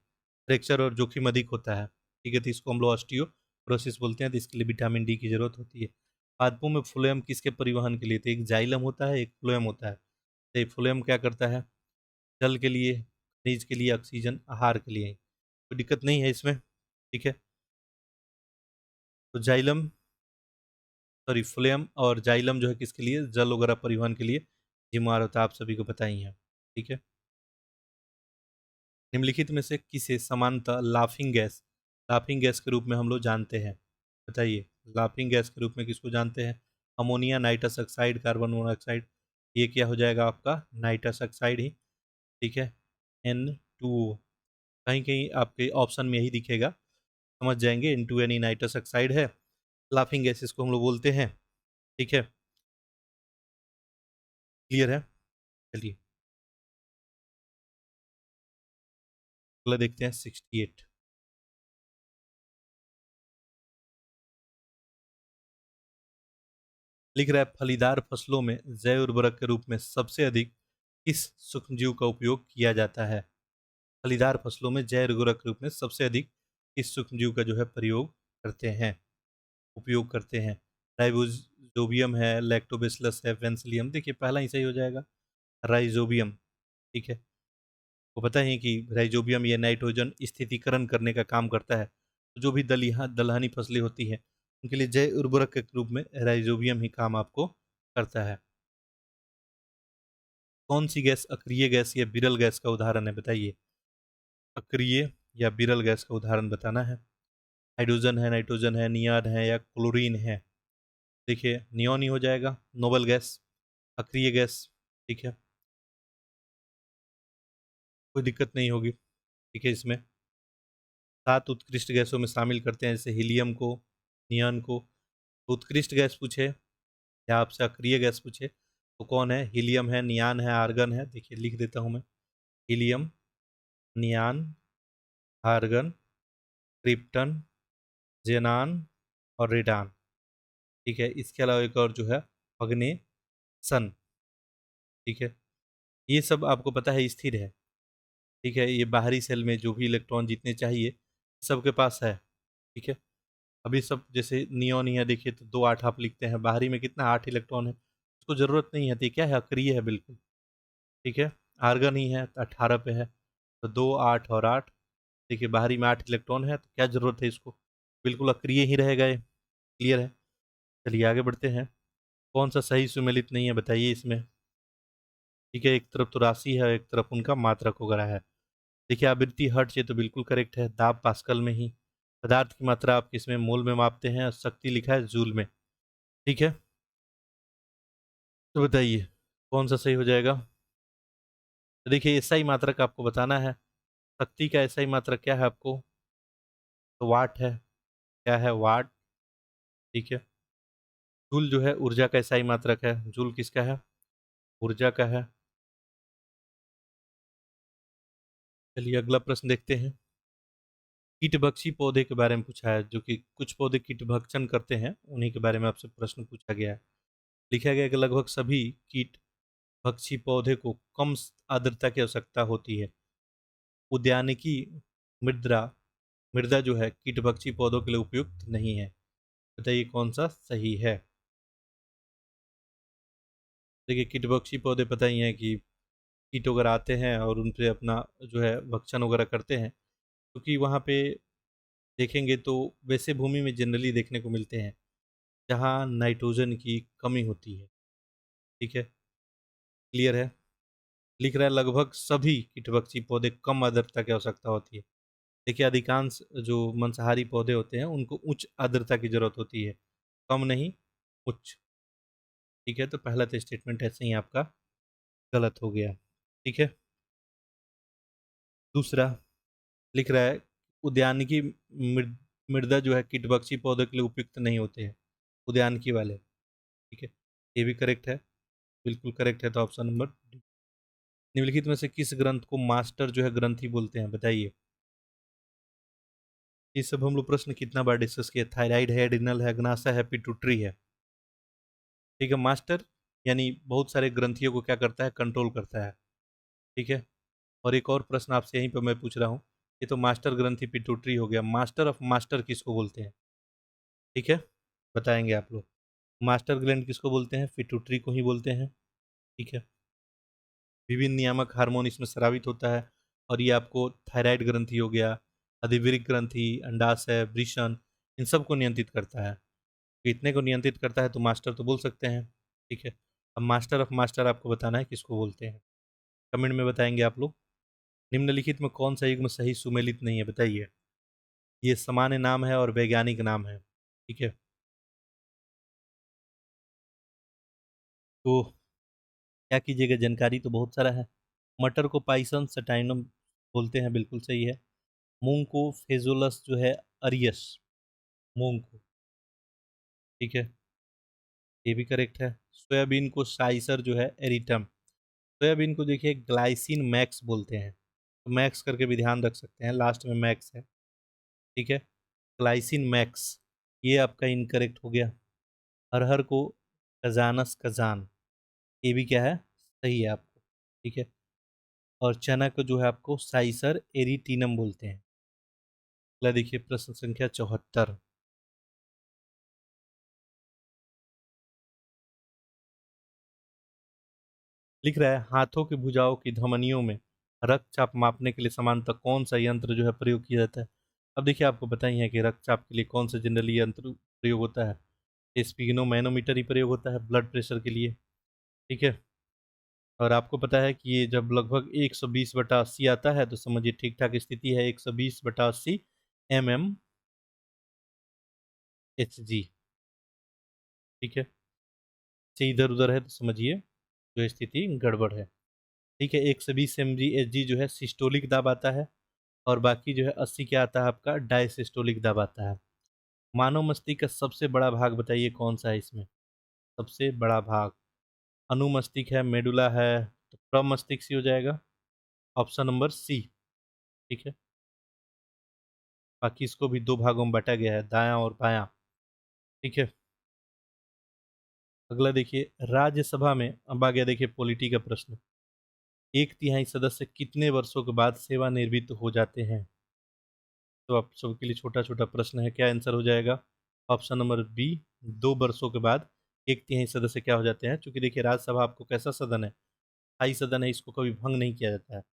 फ्रैक्चर और जोखिम अधिक होता है। ठीक है, तो इसको हम लोग ऑस्टियोपोरोसिस बोलते हैं, तो इसके लिए विटामिन डी की जरूरत होती है। पादपों में फ्लोएम किसके परिवहन के लिए? तो एक जाइलम होता है, एक फ्लोएम होता है। तो ये फ्लोएम क्या करता है? जल के लिए, खनिज के लिए, ऑक्सीजन, आहार के लिए, कोई दिक्कत नहीं है इसमें। ठीक है, तो जाइलम, सॉरी फ्लोएम और जाइलम जो है किसके लिए? जल वगैरह परिवहन के लिए जिम्मेवार होता है, आप सभी को पता ही है। ठीक है, निम्नलिखित में से किसे सामान्यतः लाफिंग गैस के रूप में हम लोग जानते हैं? बताइए, लाफिंग गैस के रूप में किसको जानते हैं? Ammonia, nitrous oxide, carbon monoxide. ये क्या हो जाएगा आपका? नाइट्रस ऑक्साइड ही। ठीक है, N2O, कहीं कहीं आपके ऑप्शन में यही दिखेगा, समझ जाएंगे N2O यानी नाइट्रस ऑक्साइड है, लाफिंग गैस इसको हम लोग बोलते हैं। ठीक है, क्लियर है? चलिए अगला देखते हैं 68। लिख रहा है फलीदार फसलों में जैव उर्वरक के रूप में सबसे अधिक किस सूक्ष्मजीव का उपयोग किया जाता है? फलीदार फसलों में जैव उर्वरक के रूप में सबसे अधिक किस सूक्ष्मजीव का जो है प्रयोग करते हैं, उपयोग करते हैं? राइबोजोबियम है, लैक्टोबैसिलस है, पेनिसिलियम। देखिए पहला ही सही हो जाएगा, राइजोबियम। ठीक है, वो पता है कि राइजोबियम या नाइट्रोजन स्थितीकरण करने का काम करता है। तो जो भी दलहनी फसलें होती हैं उनके लिए जैव उर्वरक के रूप में राइजोबियम ही काम आपको करता है। कौन सी गैस अक्रिय गैस या विरल गैस का उदाहरण है, बताइए। अक्रिय या विरल गैस का उदाहरण बताना है। हाइड्रोजन है, नाइट्रोजन है, नियान है या क्लोरीन है। देखिए नियोन ही हो जाएगा, नोबल गैस, अक्रिय गैस। ठीक है, कोई दिक्कत नहीं होगी। ठीक है, इसमें 7 उत्कृष्ट गैसों में शामिल करते हैं, जैसे हीलियम को, नियॉन को। तो उत्कृष्ट गैस पूछे या आपसे अक्रिय गैस पूछे तो कौन है? हीलियम है, नियान है, आर्गन है। देखिए लिख देता हूँ मैं, हीलियम, नियान, आर्गन, क्रिप्टन, जेनान और रेडान। ठीक है, इसके अलावा एक और जो है अग्नि सन। ठीक है, ये सब आपको पता है स्थिर है। ठीक है, ये बाहरी सेल में जो भी इलेक्ट्रॉन जितने चाहिए सबके पास है। ठीक है, अभी सब जैसे नियोन ही है, देखिए तो 2 8 आप लिखते हैं, बाहरी में कितना 8 इलेक्ट्रॉन है, उसको जरूरत नहीं है। तो ये क्या है? अक्रिय है बिल्कुल। ठीक है, आर्गन ही है तो 18 पे है, तो 2 8 और 8। देखिए बाहरी में 8 इलेक्ट्रॉन है, तो क्या जरूरत है इसको, बिल्कुल अक्रिय ही रहेगा ये। क्लियर है, चलिए आगे बढ़ते हैं। कौन सा सही सुमेलित नहीं है, बताइए इसमें। ठीक है, एक तरफ तो राशि है, एक तरफ उनका मात्रक वगैरह है। देखिए आवृत्ति हर्ट्ज, ये तो बिल्कुल करेक्ट है, दाब पास्कल में ही। पदार्थ की मात्रा आप किसमें? मोल में मापते हैं, और शक्ति लिखा है जूल में। ठीक है, तो बताइए कौन सा सही हो जाएगा। तो देखिए एसआई मात्रक आपको बताना है, शक्ति का एसआई मात्रक क्या है आपको? तो वाट है। क्या है? वाट। ठीक है, जूल जो है ऊर्जा का एसआई मात्रक है। जूल किसका है? ऊर्जा का है। चलिए अगला प्रश्न देखते हैं। कीटभक्षी पौधे के बारे में पूछा है, जो कि कुछ पौधे कीटभक्षण करते हैं, उन्हीं के बारे में आपसे प्रश्न पूछा गया है। लिखा गया है कि लगभग सभी कीट भक्षी पौधे को कम आर्द्रता की आवश्यकता होती है। उद्यानिकी मृदा मृदा जो है कीटभक्षी पौधों के लिए उपयुक्त नहीं है। बताइए कौन सा सही है। देखिए कीटभक्षी पौधे पता ही है कि कीट वगैरह आते हैं और उन पे अपना जो है भक्षण वगैरह करते हैं, क्योंकि वहाँ पे देखेंगे तो वैसे भूमि में जनरली देखने को मिलते हैं जहाँ नाइट्रोजन की कमी होती है। ठीक है, क्लियर है। लिख रहा है लगभग सभी कीटभक्षी पौधे कम आर्द्रता की आवश्यकता होती है। देखिए अधिकांश जो मांसाहारी पौधे होते हैं उनको उच्च आर्द्रता की जरूरत होती है, कम नहीं, उच्च। ठीक है, तो पहला तो स्टेटमेंट ऐसे ही आपका गलत हो गया। ठीक है, दूसरा लिख रहा है उद्यानिकी मृदा जो है कीटभक्षी पौधे के लिए उपयुक्त नहीं होते हैं, उद्यानिकी वाले। ठीक है, ये भी करेक्ट है, बिल्कुल करेक्ट है। तो ऑप्शन नंबर डी। निम्नलिखित में से किस ग्रंथ को मास्टर जो है ग्रंथि बोलते हैं, बताइए। ये सब हम लोग प्रश्न कितना बार डिस्कस किए? थायराइड है, एडिनल है, अग्नाशय है, पिट्यूटरी है। ठीक है, मास्टर यानी बहुत सारे ग्रंथियों को क्या करता है? कंट्रोल करता है। ठीक है, और एक और प्रश्न आपसे यहीं पर मैं पूछ रहा हूँ, ये तो मास्टर ग्रंथि पिट्यूटरी हो गया, मास्टर ऑफ मास्टर किसको बोलते हैं? ठीक है, बताएंगे आप लोग। मास्टर ग्लैंड किसको बोलते हैं? पिट्यूटरी को ही बोलते हैं। ठीक है, विभिन्न नियामक हार्मोन इसमें स्रावित होता है, और ये आपको थायराइड ग्रंथि हो गया, अधिविरिक ग्रंथि, अंडाशय, वृषण, इन सब को नियंत्रित करता है। तो इतने को नियंत्रित करता है तो मास्टर तो बोल सकते हैं। ठीक है, अब मास्टर ऑफ मास्टर आपको बताना है किसको बोलते हैं, कमेंट में बताएंगे आप लोग। निम्नलिखित में कौन सा युग्म सही सुमेलित नहीं है, बताइए। ये सामान्य नाम है और वैज्ञानिक नाम है। ठीक है, तो क्या कीजिएगा, जानकारी तो बहुत सारा है। मटर को पाइसन सटाइनम बोलते हैं, बिल्कुल सही है। मूंग को फेजोलस जो है अरियस, मूंग को। ठीक है, ये भी करेक्ट है। सोयाबीन को साइसर जो है एरिटम। सोयाबीन को देखिए ग्लाइसिन मैक्स बोलते हैं, तो मैक्स करके भी ध्यान रख सकते हैं, लास्ट में मैक्स है। ठीक है, ग्लाइसिन मैक्स, ये आपका इनकरेक्ट हो गया। अरहर को खजानस खजान, ये भी क्या है? सही है आपको। ठीक है, और चना को जो है आपको साइसर एरिटीनम बोलते हैं। अगला देखिए प्रश्न संख्या 74। लिख रहा है हाथों की भुजाओं की धमनियों में रक्तचाप मापने के लिए सामान्यतः कौन सा यंत्र जो है प्रयोग किया जाता है। अब देखिए आपको पता ही है कि रक्तचाप के लिए कौन सा जनरली यंत्र प्रयोग होता है। स्पिगनो मैनोमीटर ही प्रयोग होता है ब्लड प्रेशर के लिए। ठीक है। और आपको पता है कि ये जब लगभग 120/80 आता है तो समझिए ठीक ठाक स्थिति है। 120/80 mmHg। ठीक है। से इधर उधर है तो समझिए जो स्थिति गड़बड़ है। ठीक है। 120 mg/Hg जो है सिस्टोलिक दाब आता है, और बाकी जो है 80 क्या आता है आपका डायसिस्टोलिक दाब आता है। मानव मस्तिष्क का सबसे बड़ा भाग बताइए कौन सा है इसमें। सबसे बड़ा भाग अनुमस्तिष्क है, मेडुला है, तो प्रमस्तिष्क ही हो जाएगा, ऑप्शन नंबर सी। ठीक है। बाकी इसको भी दो भागों में बांटा गया है, दायां और बायां। ठीक है। अगला देखिए राज्यसभा में, अब आ गया देखिए पॉलिटी का प्रश्न। 1/3 सदस्य कितने वर्षों के बाद सेवानिवृत्त हो जाते हैं। तो आप सबके लिए छोटा छोटा प्रश्न है, क्या आंसर हो जाएगा। ऑप्शन नंबर बी, 2 वर्षों के बाद 1/3 सदस्य क्या हो जाते हैं। क्योंकि देखिए राज्यसभा आपको कैसा सदन है, स्थायी सदन है, इसको कभी भंग नहीं किया जाता है।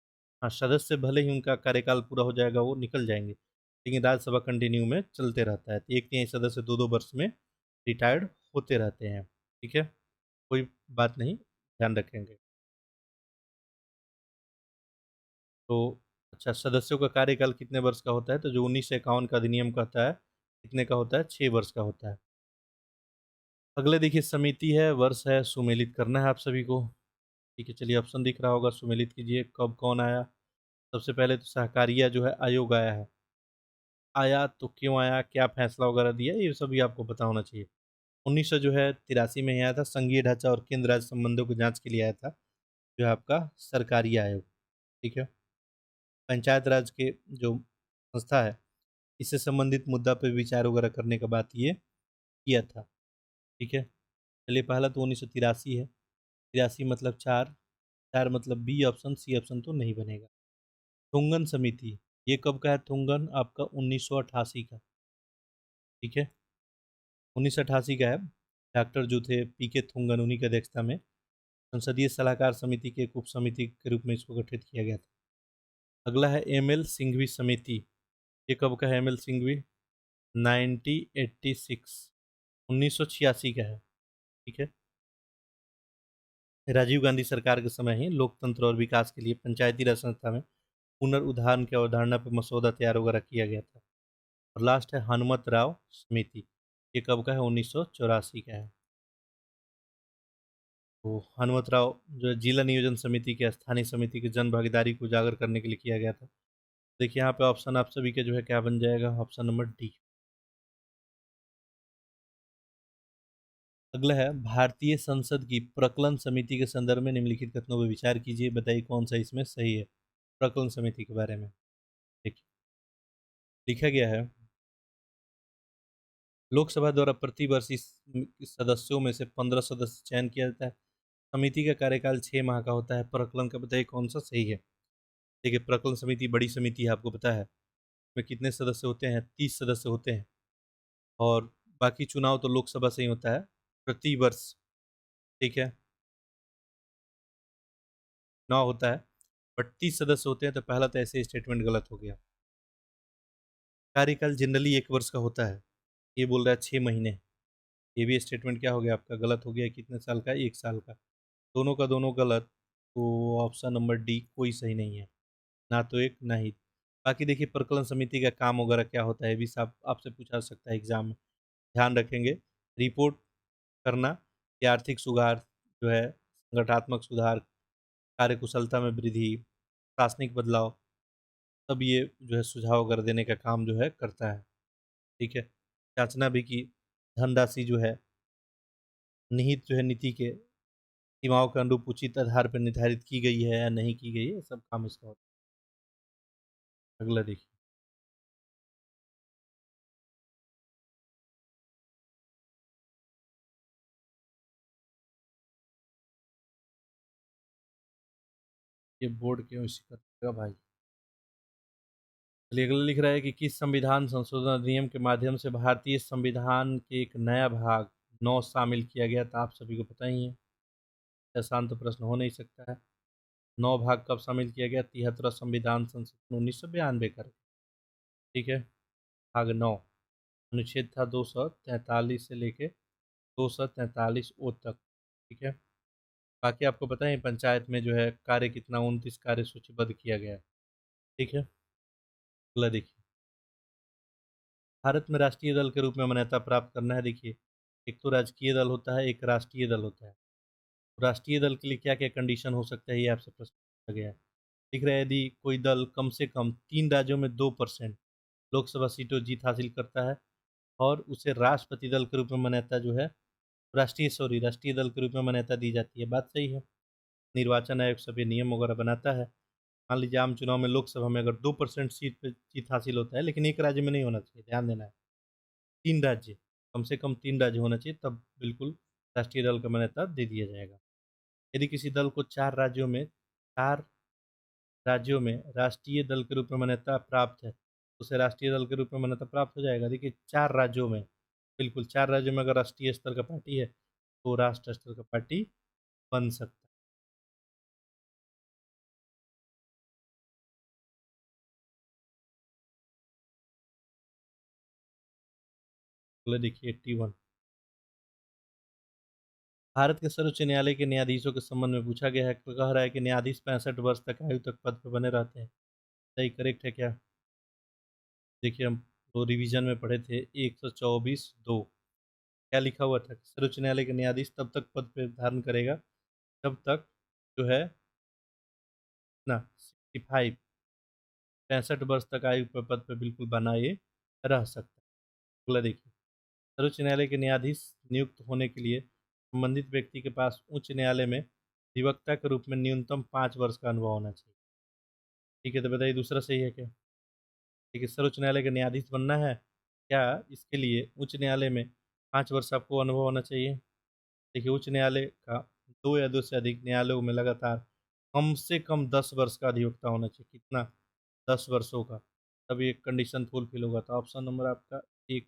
हाँ, सदस्य भले ही उनका कार्यकाल पूरा हो जाएगा वो निकल जाएंगे, लेकिन राज्यसभा कंटिन्यू में चलते रहता है। तो 1/3 सदस्य 2-2 वर्ष में रिटायर्ड होते रहते हैं। ठीक है। कोई बात नहीं, ध्यान रखेंगे। तो अच्छा, सदस्यों का कार्यकाल कितने वर्ष का होता है, तो जो 1951 का अधिनियम कहता है कितने का होता है, 6 वर्ष का होता है। अगले देखिए समिति है, वर्ष है, सुमेलित करना है आप सभी को। ठीक है, चलिए ऑप्शन दिख रहा होगा, सुमेलित कीजिए कब कौन आया। सबसे पहले तो सहकारिया जो है आयोग आया है। आया तो क्यों आया, क्या फैसला वगैरह दिया, ये सभी आपको पता होना चाहिए। 1900 जो है 83 में ही आया था, संघीय ढांचा और केंद्र राज्य संबंधों की जांच के लिए आया था, जो है आपका सरकारी आयोग। ठीक है। पंचायत राज के जो संस्था है, इससे संबंधित मुद्दा पर विचार वगैरह करने का बात ये किया था। ठीक है। चलिए पहला तो 1983 है। 83 मतलब 4, 4 मतलब बी ऑप्शन, सी ऑप्शन तो नहीं बनेगा। थुंगन समिति, ये कब का है थुंगन, आपका 1988 का। ठीक है। 1988 का है। डॉक्टर जो थे पी के थुंगन, उन्हीं की अध्यक्षता में संसदीय सलाहकार समिति के एक उप समिति के रूप में इसको गठित किया गया था। अगला है एम एल सिंघवी समिति। ये कब का है एम एल सिंघवी, 1986, 1986 का है। ठीक है। राजीव गांधी सरकार के समय ही लोकतंत्र और विकास के लिए पंचायती राज संस्था में पुनरुद्धारण की अवधारणा पर मसौदा तैयार वगैरह किया गया था। और लास्ट है हनुमत राव समिति। ये कब का है, 1984 का है। तो हनुमत राव जो है जिला नियोजन समिति के स्थानीय समिति की जन भागीदारी को उजागर करने के लिए किया गया था। देखिए यहाँ पे ऑप्शन आप सभी के जो है क्या बन जाएगा, ऑप्शन नंबर डी। अगला है भारतीय संसद की प्रकलन समिति के संदर्भ में निम्नलिखित कथनों पर विचार कीजिए, बताइए कौन सा इसमें सही है। प्रकलन समिति के बारे में देखिए लिखा गया है, लोकसभा द्वारा प्रतिवर्ष इस सदस्यों में से 15 सदस्य चयन किया जाता है। समिति का कार्यकाल 6 माह का होता है। प्रकलन का बताइए कौन सा सही है। देखिए प्रकलन समिति बड़ी समिति है, आपको पता है इसमें कितने सदस्य होते हैं, 30 सदस्य होते हैं। और बाकी चुनाव तो लोकसभा से ही होता है प्रति वर्ष। ठीक है, 9 होता है, बट 30 सदस्य होते हैं, तो पहला तो ऐसे स्टेटमेंट गलत हो गया। कार्यकाल जनरली 1 वर्ष का होता है, ये बोल रहा है 6 महीने। ये भी स्टेटमेंट क्या हो गया आपका, गलत हो गया। कितने साल का, 1 साल का। दोनों का दोनों गलत। तो ऑप्शन नंबर डी कोई सही नहीं है, ना तो एक ना ही। बाकी देखिए प्रकलन समिति का काम वगैरह क्या होता है, भी सब आपसे पूछा जा सकता है एग्जाम में, ध्यान रखेंगे। रिपोर्ट करना कि आर्थिक सुधार जो है, संगठनात्मक सुधार, कार्यकुशलता में वृद्धि, प्रशासनिक बदलाव, सब ये जो है सुझाव वगैरह देने का काम जो है करता है। ठीक है। जांचना भी कि धनराशि जो है निहित जो है नीति के सीमाओं के अनुरूप उचित आधार पर निर्धारित की गई है या नहीं की गई है, सब काम इसका होता है। अगला देखिए, ये बोर्ड क्यों इसी का भाई। चलिए अगला लिख रहा है कि किस संविधान संशोधन अधिनियम के माध्यम से भारतीय संविधान के एक नया भाग 9 शामिल किया गया था, आप सभी को पता ही है। आसान तो प्रश्न हो नहीं सकता है। 9 भाग कब शामिल किया गया? 73वां संविधान संशोधन 1992 कर। ठीक है। भाग 9 अनुच्छेद था 243 से लेके 243 ओ तक। ठीक है। बाकी आपको पता है पंचायत में जो है कार्य कितना, 29 कार्य सूचीबद्ध किया गया है। ठीक है। अगला देखिए, भारत में राष्ट्रीय दल के रूप में मान्यता प्राप्त करना है। देखिए, एक तो राजकीय दल होता है, एक राष्ट्रीय दल होता है। राष्ट्रीय दल के लिए क्या क्या कंडीशन हो सकता है, ये आपसे प्रश्न पूछा गया है। दिख रहा है, यदि कोई दल कम से कम 3 राज्यों में 2% लोकसभा सीटों जीत हासिल करता है और उसे राष्ट्रपति दल के रूप में मान्यता जो है, राष्ट्रीय दल के रूप में मान्यता दी जाती है। बात सही है। निर्वाचन आयोग सभी नियम वगैरह बनाता है। मान लीजिए आम चुनाव में लोकसभा में अगर 2% सीट पे जीत हासिल होता है, लेकिन एक राज्य में नहीं होना चाहिए, ध्यान देना है। 3 राज्य, कम से कम 3 राज्य होना चाहिए, तब बिल्कुल राष्ट्रीय दल का मान्यता दे दिया जाएगा। यदि किसी दल को 4 राज्यों में राष्ट्रीय दल के रूप में मान्यता प्राप्त है, तो उसे राष्ट्रीय दल के रूप में मान्यता प्राप्त हो जाएगा। देखिए, 4 राज्यों में, बिल्कुल 4 राज्यों में अगर राष्ट्रीय स्तर का पार्टी है तो राष्ट्र स्तर का पार्टी बन सकता है। अगला देखिए 81, भारत के सर्वोच्च न्यायालय के न्यायाधीशों के संबंध में पूछा गया है। तो कह रहा है कि न्यायाधीश 65 वर्ष तक आयु तक पद पर बने रहते हैं। सही, करेक्ट है क्या? देखिए, हम तो रिवीजन में पढ़े थे 124(2), क्या लिखा हुआ था? सर्वोच्च न्यायालय के न्यायाधीश तब तक पद पर धारण करेगा जब तक जो है ना 65, 65 वर्ष तक आयु पर पद पर बिल्कुल बनाए रह सकता है। अगला देखिए, सर्वोच्च न्यायालय के न्यायाधीश नियुक्त होने के लिए संबंधित व्यक्ति के पास उच्च न्यायालय में अधिवक्ता के रूप में न्यूनतम 5 वर्ष का अनुभव होना चाहिए। ठीक है, तो बताइए दूसरा सही है क्या? ठीक है, सर्वोच्च न्यायालय का न्यायाधीश बनना है क्या, इसके लिए उच्च न्यायालय में 5 वर्ष आपको अनुभव होना चाहिए। देखिए, उच्च न्यायालय का 2 या 2 से अधिक न्यायालयों में लगातार कम से कम 10 वर्ष का अधिवक्ता होना चाहिए। कितना? 10 वर्षों का। तभी एक कंडीशन फुलफिल होगा। तो ऑप्शन नंबर आपका एक,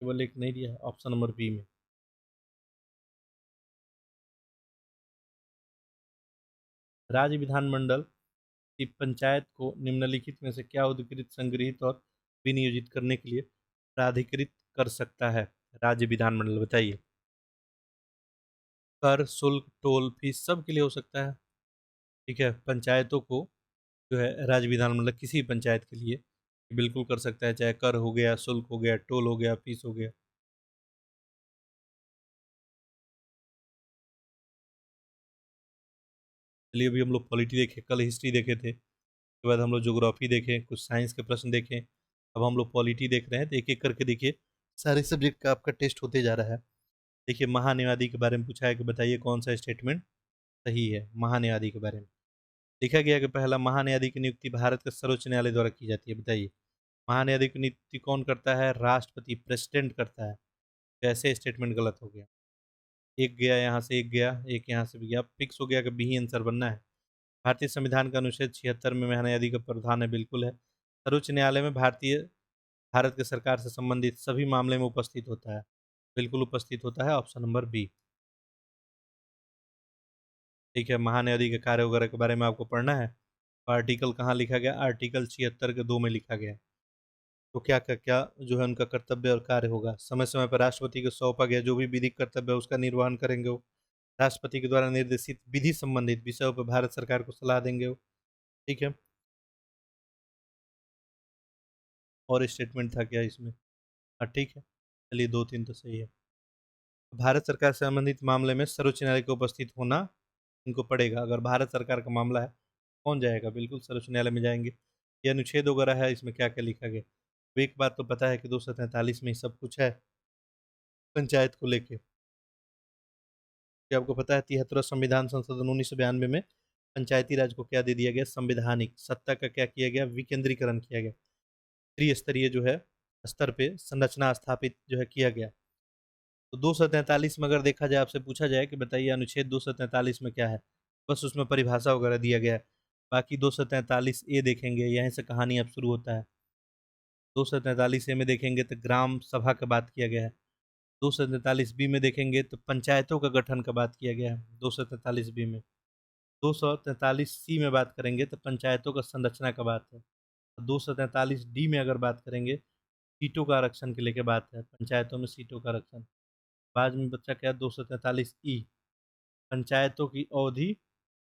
केवल एक नहीं दिया है, ऑप्शन नंबर बी में। राज्य विधानमंडल की पंचायत को निम्नलिखित में से क्या अधिकृत, संग्रहित और विनियोजित करने के लिए प्राधिकृत कर सकता है? राज्य विधानमंडल, बताइए। कर, शुल्क, टोल, फीस सब के लिए हो सकता है। ठीक है, पंचायतों को जो है राज्य विधानमंडल किसी पंचायत के लिए बिल्कुल कर सकता है, चाहे कर हो गया, शुल्क हो गया, टोल हो गया, फीस हो गया। चलिए, अभी हम लोग पॉलिटी देखे, कल हिस्ट्री देखे थे, उसके बाद हम लोग ज्योग्राफी देखें, कुछ साइंस के प्रश्न देखें, अब हम लोग पॉलिटी देख रहे हैं। तो एक एक करके देखिए, सारे सब्जेक्ट का आपका टेस्ट होते जा रहा है। देखिए, महान्यायवादी के बारे में पूछा है कि बताइए कौन सा स्टेटमेंट सही है महान्यायवादी के बारे में। लिखा गया कि पहला, महान्यायवादी की नियुक्ति भारत के सर्वोच्च न्यायालय द्वारा की जाती है। बताइए, महान्यायवादी की नियुक्ति कौन करता है? राष्ट्रपति, प्रेसिडेंट करता है। कैसे स्टेटमेंट गलत हो गया? एक गया यहाँ से, एक गया, एक यहाँ से भी गया, फिक्स हो गया कि बी ही आंसर बनना है। भारतीय संविधान का अनुच्छेद 76 में महान्यायवादी का प्रावधान है, बिल्कुल है। सर्वोच्च न्यायालय में भारत के सरकार से संबंधित सभी मामले में उपस्थित होता है, बिल्कुल उपस्थित होता है, ऑप्शन नंबर बी। ठीक है, महान्यायवादी के कार्य वगैरह के बारे में आपको पढ़ना है। आर्टिकल कहाँ लिखा गया? आर्टिकल 76 के 2 में लिखा गया। तो क्या क्या क्या जो है उनका कर्तव्य और कार्य होगा? समय समय पर राष्ट्रपति को सौंपा गया जो भी विधिक कर्तव्य है उसका निर्वहन करेंगे वो। राष्ट्रपति के द्वारा निर्देशित विधि संबंधित विषयों पर भारत सरकार को सलाह देंगे वो। ठीक है। और स्टेटमेंट था क्या इसमें? हाँ, ठीक है, चलिए 2 3 तो सही है। भारत सरकार से संबंधित मामले में सर्वोच्च न्यायालय को उपस्थित होना इनको पड़ेगा। अगर भारत सरकार का मामला है, कौन जाएगा? बिल्कुल सर्वोच्च न्यायालय में जाएंगे। ये अनुच्छेद वगैरह है, इसमें क्या क्या लिखा गया? तो एक बात तो पता है कि 243 में ही सब कुछ है पंचायत को लेके। क्या आपको पता है 73वां संविधान संशोधन 1992 में पंचायती राज को क्या दे दिया गया? संवैधानिक सत्ता का क्या किया गया? विकेंद्रीकरण किया गया। त्रिस्तरीय जो है स्तर पे संरचना स्थापित जो है किया गया। तो 243 में अगर देखा जाए, आपसे पूछा जाए कि बताइए अनुच्छेद 243 में क्या है, बस उसमें परिभाषा वगैरह दिया गया है। बाकी 243 ए देखेंगे, यहीं से कहानी अब शुरू होता है। 243 ए में देखेंगे तो ग्राम सभा का बात किया गया है। 243 बी में देखेंगे तो पंचायतों का गठन का बात किया गया है 243 बी में। 243 सी में बात करेंगे तो पंचायतों का संरचना का बात है। 243 डी में अगर बात करेंगे सीटों का आरक्षण के लेके बात है, पंचायतों में सीटों का आरक्षण। बाद में बच्चा क्या 243 ई पंचायतों की अवधि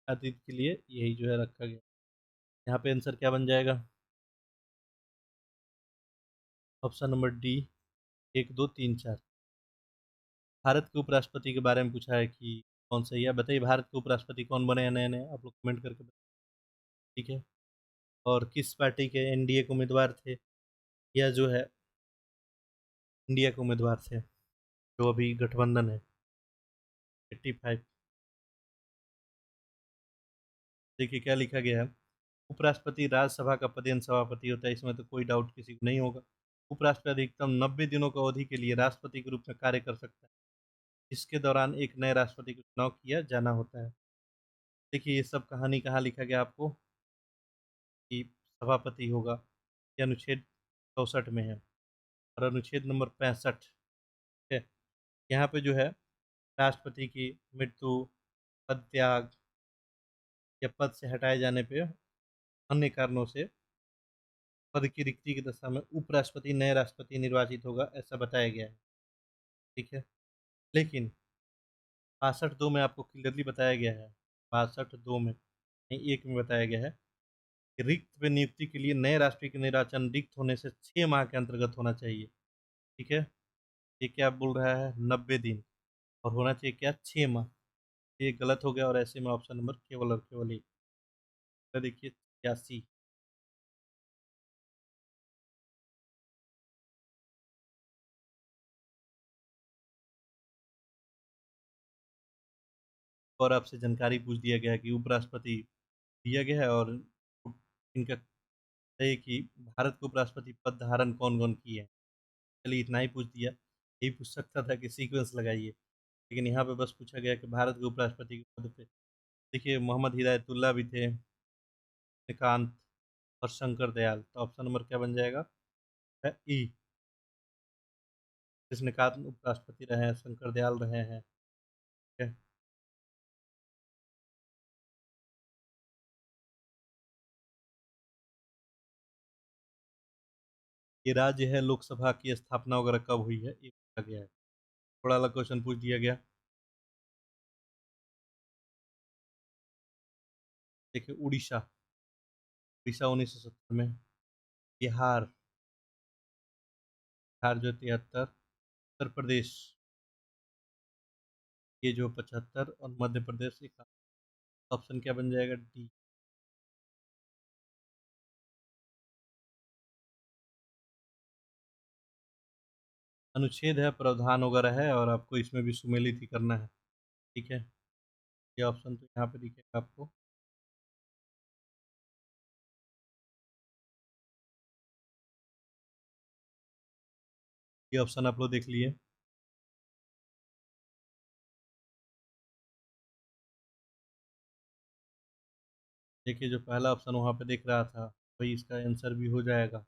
अतीत के लिए यही जो है रखा गया। यहाँ पे आंसर क्या बन जाएगा? Option number D 1 2 3 4। भारत के उपराष्ट्रपति के बारे में पूछा है कि कौन सही है, बताइए भारत के उपराष्ट्रपति कौन बने हैं नए नए, आप लोग कमेंट करके बताइए। ठीक है, और किस पार्टी के एनडीए के उम्मीदवार थे, या जो है इंडिया के उम्मीदवार थे, जो अभी गठबंधन है 85। देखिए क्या लिखा गया है, उपराष्ट्रपति राज्यसभा का पदेन सभापति होता है, इसमें तो कोई डाउट किसी को नहीं होगा। उपराष्ट्रपति अधिकतम 90 दिनों की अवधि के लिए राष्ट्रपति के रूप में कार्य कर सकता है, इसके दौरान एक नए राष्ट्रपति का चुनाव किया जाना होता है। देखिए ये सब कहानी कहाँ लिखा गया आपको कि सभापति होगा, ये अनुच्छेद 64 में है, और अनुच्छेद नंबर 65 है। यहाँ पे जो है राष्ट्रपति की मृत्यु, पद त्याग या पद से हटाए जाने पे अन्य कारणों से पद की रिक्ति की दशा में उपराष्ट्रपति नए राष्ट्रपति निर्वाचित होगा, ऐसा बताया गया है। ठीक है, लेकिन 62 में आपको क्लियरली बताया गया है, 62 में नहीं 1 में बताया गया है कि रिक्त पे नियुक्ति के लिए नए राष्ट्रपति का निर्वाचन रिक्त होने से 6 माह के अंतर्गत होना चाहिए। ठीक है, ये क्या बोल रहा है 90 दिन, और होना चाहिए क्या 6 माह। ये गलत हो गया, और ऐसे में ऑप्शन नंबर केवल और केवल एक। तो देखिए 86। और आपसे जानकारी पूछ दिया गया है कि उपराष्ट्रपति दिया गया है, और इनका है कि भारत के उपराष्ट्रपति पद धारण कौन कौन किए हैं। चलिए इतना ही पूछ दिया, यही पूछ सकता था कि सीक्वेंस लगाइए, लेकिन यहाँ पे बस पूछा गया कि भारत के उपराष्ट्रपति के पद पे। देखिए मोहम्मद हिदायतुल्लाह भी थे, निकांत और शंकर दयाल, तो ऑप्शन नंबर क्या बन जाएगा है ई। कृष्णकांत उपराष्ट्रपति रहे हैं, शंकर दयाल रहे हैं। ठीक है, ये राज्य है लोकसभा की स्थापना वगैरह कब हुई है ये पूछा गया है, थोड़ा अलग क्वेश्चन पूछ दिया गया। देखिए उड़ीसा, उड़ीसा 1970 में। बिहार, बिहार जो 73। उत्तर प्रदेश ये जो 75, और मध्य प्रदेश 51। ऑप्शन क्या बन जाएगा डी। अनुच्छेद है, प्रावधान वगैरह है, और आपको इसमें भी सुमेलित ही करना है। ठीक है, ये ऑप्शन तो यहाँ पे दिखेगा आपको। ये ऑप्शन आप लोग देख लिए। देखिए जो पहला ऑप्शन वहाँ पे दिख रहा था वही इसका आंसर भी हो जाएगा।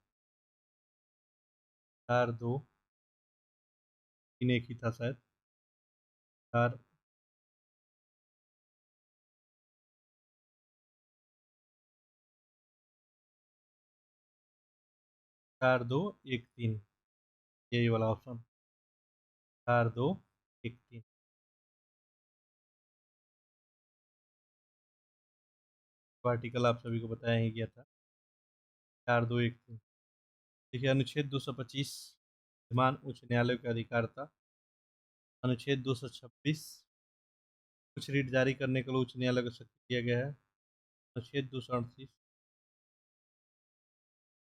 4 2 3 एक ही था शायद। 4 4 2 1 3, यही वाला ऑप्शन। 4 2 1 3। आर्टिकल आप सभी को बताया ही गया था। 4 2 1 3। देखिए अनुच्छेद 225 विद्यमान उच्च न्यायालय का अधिकार था। अनुच्छेद 226 कुछ रीट जारी करने के लिए उच्च न्यायालय को शक्ति दिया गया है। अनुच्छेद 238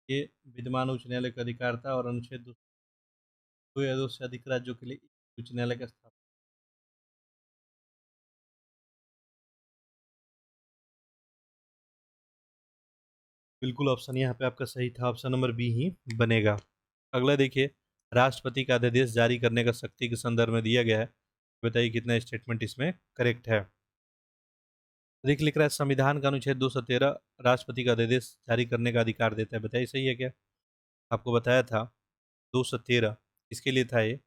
ये विद्यमान उच्च न्यायालय का अधिकार था, और अनुच्छेद 2 दो या दो से अधिक राज्यों के लिए उच्च न्यायालय का स्थापना। बिल्कुल ऑप्शन यहाँ पे आपका सही था, ऑप्शन नंबर बी ही बनेगा। अगला देखिए, राष्ट्रपति का अध्यादेश जारी करने का शक्ति के संदर्भ में दिया गया है, बताइए कितना स्टेटमेंट इसमें करेक्ट है। देख लिख रहा है संविधान का अनुच्छेद 213 राष्ट्रपति का अध्यादेश जारी करने का अधिकार देता है, बताइए सही है क्या। आपको बताया था 213 इसके लिए था ये,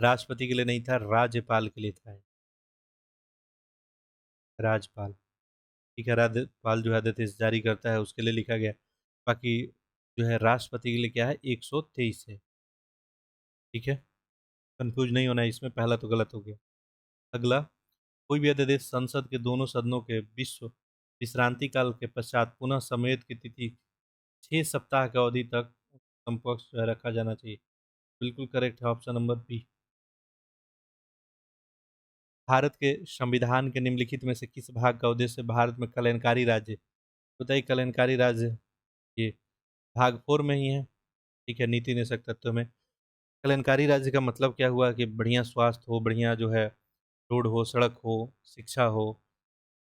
राष्ट्रपति के लिए नहीं था, राज्यपाल के लिए था। राज्यपाल, ठीक है, राज्यपाल जो है आदेश जारी करता है उसके लिए लिखा गया। बाकी जो है राष्ट्रपति के लिए क्या है, 123 है। ठीक है, कंफ्यूज नहीं होना है इसमें, पहला तो गलत हो गया। अगला, कोई भी अध्यादेश संसद के दोनों सदनों के विश्व विश्रांति काल के पश्चात पुनः समेत की तिथि 6 सप्ताह की अवधि तक समकक्ष जो है रखा जाना चाहिए। बिल्कुल करेक्ट है ऑप्शन नंबर बी। भारत के संविधान के निम्नलिखित में से किस भाग का उद्देश्य भारत में कल्याणकारी राज्य, बताइए कल्याणकारी राज्य, ये भाग 4 में ही है। ठीक है, नीति निषेध तत्व में। कल्याणकारी राज्य का मतलब क्या हुआ कि बढ़िया स्वास्थ्य हो, बढ़िया जो है रोड हो, सड़क हो, शिक्षा हो,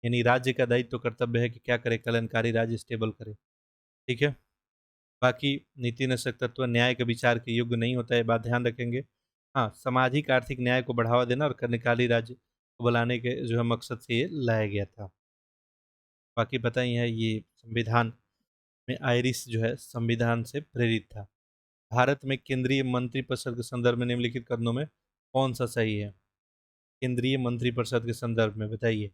यानी राज्य का दायित्व तो कर्तव्य है कि क्या करे, कल्याणकारी राज्य स्टेबल करे। ठीक है, बाकी नीति निषेध तत्व न्याय के विचार के योग्य नहीं होता है, बात ध्यान रखेंगे। हाँ, सामाजिक आर्थिक न्याय को बढ़ावा देना और कल्याणकारी राज्य को बुलाने के जो है मकसद से ये लाया गया था। बाकी पता ही है ये संविधान में आयरिश जो है संविधान से प्रेरित था। भारत में केंद्रीय मंत्रिपरिषद के संदर्भ में निम्नलिखित कथनों में कौन सा सही है? केंद्रीय मंत्रिपरिषद के संदर्भ में बताइए।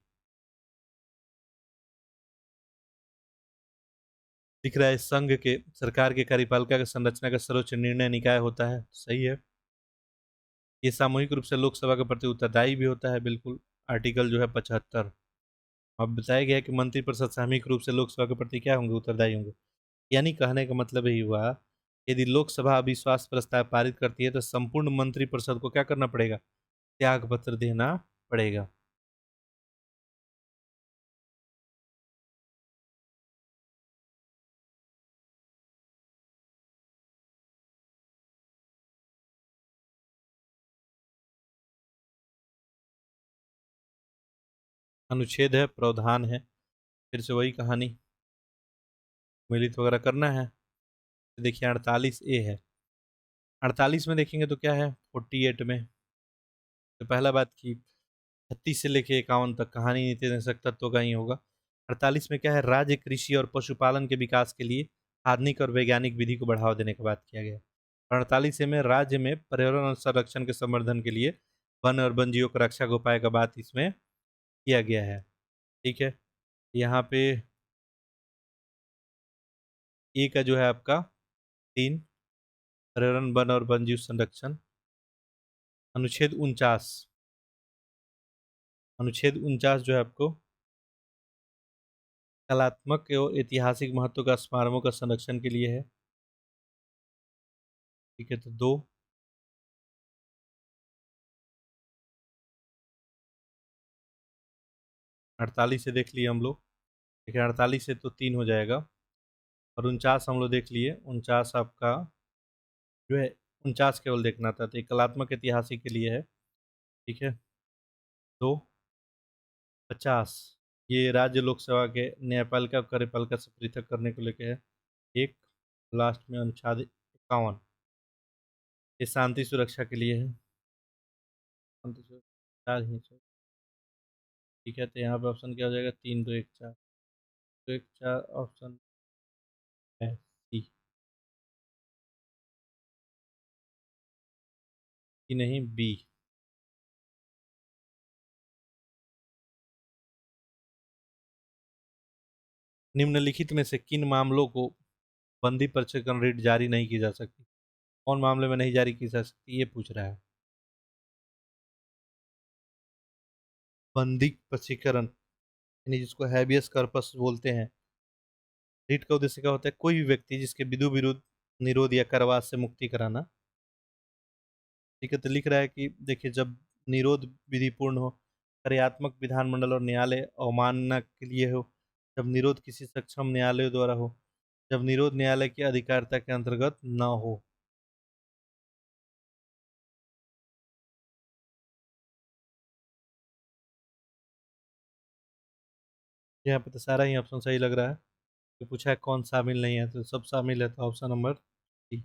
दिख रहा है संघ के सरकार के कार्यपालिका की संरचना का सर्वोच्च निर्णय निकाय होता है, सही है। ये सामूहिक रूप से लोकसभा के प्रति उत्तरदायी भी होता है, बिल्कुल। आर्टिकल जो है 75। अब बताया गया है कि मंत्रिपरिषद सामूहिक रूप से लोकसभा के प्रति क्या होंगे, उत्तरदायी होंगे। यानी कहने का मतलब यही हुआ, यदि लोकसभा अविश्वास प्रस्ताव पारित करती है तो संपूर्ण मंत्रिपरिषद को क्या करना पड़ेगा, त्याग पत्र देना पड़ेगा। अनुच्छेद है, प्रावधान है, फिर से वही कहानी, मिलित वगैरह करना है। देखिए 48A है। 48 में देखेंगे तो क्या है, 48 में तो पहला बात की 36 से लेके 51 तक कहानी नीति निषेध तत्व का ही होगा। 48 में क्या है, राज्य कृषि और पशुपालन के विकास के लिए आधुनिक और वैज्ञानिक विधि को बढ़ावा देने की बात किया गया। 48 में राज्य में पर्यावरण और संरक्षण के संवर्धन के लिए वन और वन जीवों की रक्षा के उपाय का बात इसमें किया गया है। ठीक है, यहाँ पे ए का जो है आपका 3, पर्यावरण वन और वन जीव संरक्षण। अनुच्छेद 49, अनुच्छेद 49 जो है आपको कलात्मक एवं ऐतिहासिक महत्व का स्मारकों का संरक्षण के लिए है। ठीक है, तो 2। 48 से देख लिए हम लोग। ठीक है, 48 से तो 3 हो जाएगा। और 49 हम लोग देख लिए, 49 आपका जो है 49 केवल देखना था, तो ये कलात्मक ऐतिहासिक के लिए है। ठीक है, 2। 50 ये राज्य लोकसभा के न्यायपालिका और कार्यपालिका से पृथक करने को लेकर है। 1। लास्ट में अनुच्छेद 51, ये शांति सुरक्षा के लिए है। शांति सुरक्षा 4 ही है। ठीक है, तो यहाँ पे ऑप्शन क्या हो जाएगा, 3, 2, 1, 4। 2, 1, 4 ऑप्शन है सी, कि नहीं बी। निम्नलिखित में से किन मामलों को बंदी प्रत्यक्षीकरण रीट जारी नहीं की जा सकती, कौन मामले में नहीं जारी की जा सकती, ये पूछ रहा है। बंदी प्रत्यक्षीकरण यानी जिसको हैबियस कॉर्पस बोलते हैं। रीट का उद्देश्य क्या होता है, कोई भी व्यक्ति जिसके विधु विरुद्ध निरोध या कारावास से मुक्ति कराना। ठीक है, तो लिख रहा है कि देखिए, जब निरोध विधि पूर्ण हो, कार्यात्मक विधानमंडल और न्यायालय अवमानना के लिए हो, जब निरोध किसी सक्षम न्यायालय द्वारा हो, जब निरोध न्यायालय की अधिकारिता के अंतर्गत न हो। यहाँ पे तो सारा ही ऑप्शन सही लग रहा है। तो पूछा है कौन शामिल नहीं है, तो सब शामिल है, तो ऑप्शन नंबर डी।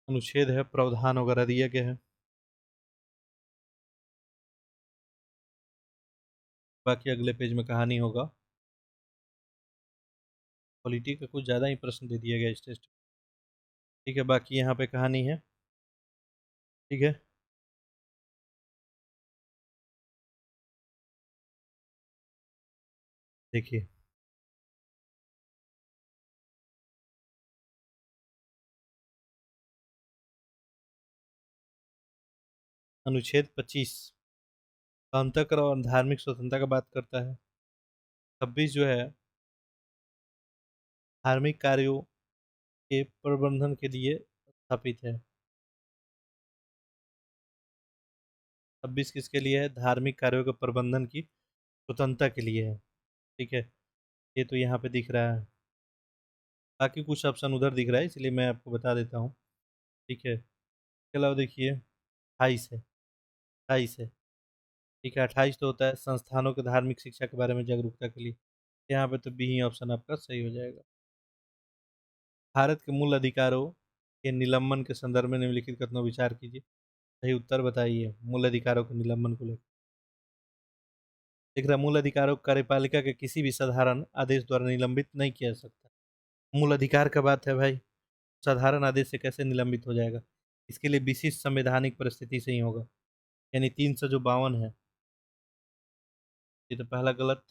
अनुच्छेद है, प्रावधान वगैरह दिया गया है। बाकी अगले पेज में कहानी होगा। पॉलिटी का कुछ ज़्यादा ही प्रश्न दे दिया गया इस टेस्ट। ठीक है, बाकी यहाँ पे कहानी है। ठीक है, देखिए। अनुच्छेद 25 अंतःकरण और धार्मिक स्वतंत्रता का बात करता है। 26 जो है धार्मिक कार्यों के प्रबंधन के लिए स्थापित है। 26 किसके लिए है? धार्मिक कार्यों के प्रबंधन की स्वतंत्रता के लिए है। ठीक है, ये तो यहाँ पे दिख रहा है। बाकी कुछ ऑप्शन उधर दिख रहा है, इसलिए मैं आपको बता देता हूँ। ठीक है, इसके अलावा देखिए 28 है। 28 है। ठीक है, 28 तो होता है संस्थानों के धार्मिक शिक्षा के बारे में जागरूकता के लिए। यहाँ पे तो बी ही ऑप्शन आपका सही हो जाएगा। भारत के मूल अधिकारों के निलंबन के संदर्भ में निम्नलिखित कथनों विचार कीजिए। सही उत्तर बताइए मूल अधिकारों के निलंबन को लेकर। देख रहा है, मूल अधिकारों को कार्यपालिका के किसी भी साधारण आदेश द्वारा निलंबित नहीं किया जा सकता। मूल अधिकार का बात है भाई, साधारण आदेश से कैसे निलंबित हो जाएगा? इसके लिए विशिष्ट संवैधानिक परिस्थिति से ही होगा। यानी 352 है। ये तो पहला गलत,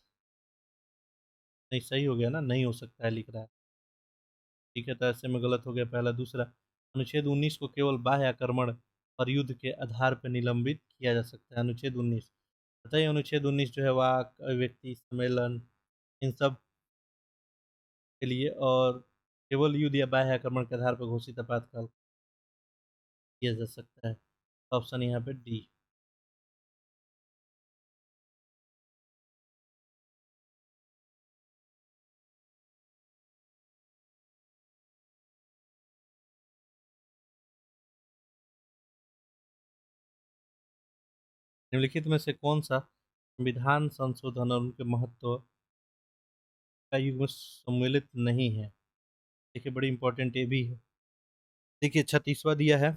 नहीं सही हो गया ना, नहीं हो सकता है लिख रहा है। ठीक है, तो ऐसे में गलत हो गया पहला। दूसरा, अनुच्छेद 19 को केवल बाह्य आक्रमण और युद्ध के आधार पर निलंबित किया जा सकता है। अनुच्छेद 19 बताइए, अनुच्छेद 19 जो है वाक अभिव्यक्ति सम्मेलन इन सब के लिए, और केवल युद्ध या बाह्य आक्रमण के आधार पर घोषित आपातकाल किया जा सकता है। ऑप्शन यहाँ पे डी। निम्नलिखित में से कौन सा संविधान संशोधन और उनके महत्व का युग में सम्मिलित नहीं है? देखिए, बड़ी इंपॉर्टेंट ये भी है। देखिए, 36वां दिया है,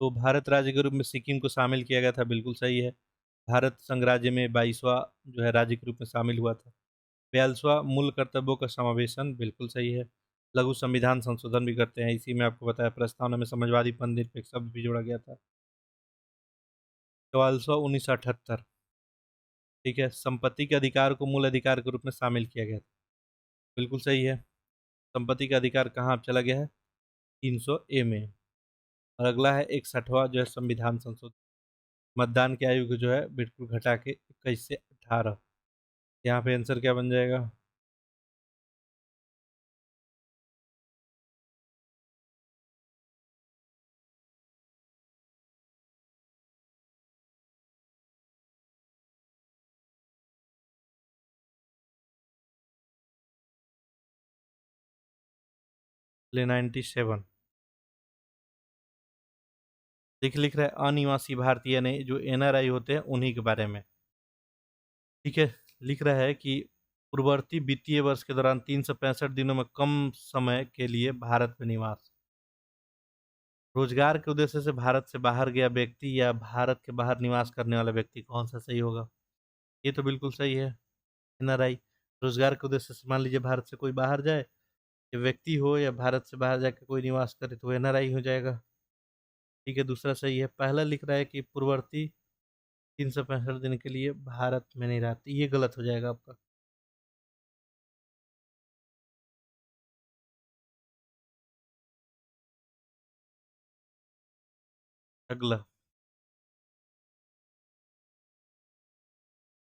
तो भारत राज्य के रूप में सिक्किम को शामिल किया गया था, बिल्कुल सही है। भारत संघ राज्य में 22वां जो है राज्य के रूप में शामिल हुआ था। 42वां मूल कर्तव्यों का समावेशन, बिल्कुल सही है। लघु संविधान संशोधन भी करते हैं, इसी में आपको बताया प्रस्तावना में समाजवादी पन निरपेक्ष शब्द भी जोड़ा गया था। 44वां 1978। ठीक है, संपत्ति के अधिकार को मूल अधिकार के रूप में शामिल किया गया था, बिल्कुल सही है। संपत्ति का अधिकार कहाँ अब चला गया है? 300 ए में। और अगला है 61वां जो है संविधान संशोधन, मतदान की आयु को जो है बिल्कुल घटा के 21 से 18। यहाँ पे आंसर क्या बन जाएगा? ले 97। लिख रहा है अनिवासी भारतीय ने जो एनआरआई होते हैं उन्हीं के बारे में। ठीक है, लिख रहा है कि पूर्ववर्ती वित्तीय वर्ष के दौरान 365 दिनों में कम समय के लिए भारत में निवास, रोजगार के उद्देश्य से भारत से बाहर गया व्यक्ति या भारत के बाहर निवास करने वाला व्यक्ति, कौन सा सही होगा? ये तो बिल्कुल सही है, एनआरआई। रोजगार के उद्देश्य से मान लीजिए भारत से कोई बाहर जाए, या व्यक्ति हो या भारत से बाहर जाकर कोई निवास करे, तो एनआरआई हो जाएगा। ठीक है, दूसरा सही है। पहला लिख रहा है कि पूर्ववर्ती 365 दिन के लिए भारत में नहीं रहती, ये गलत हो जाएगा आपका। अगला,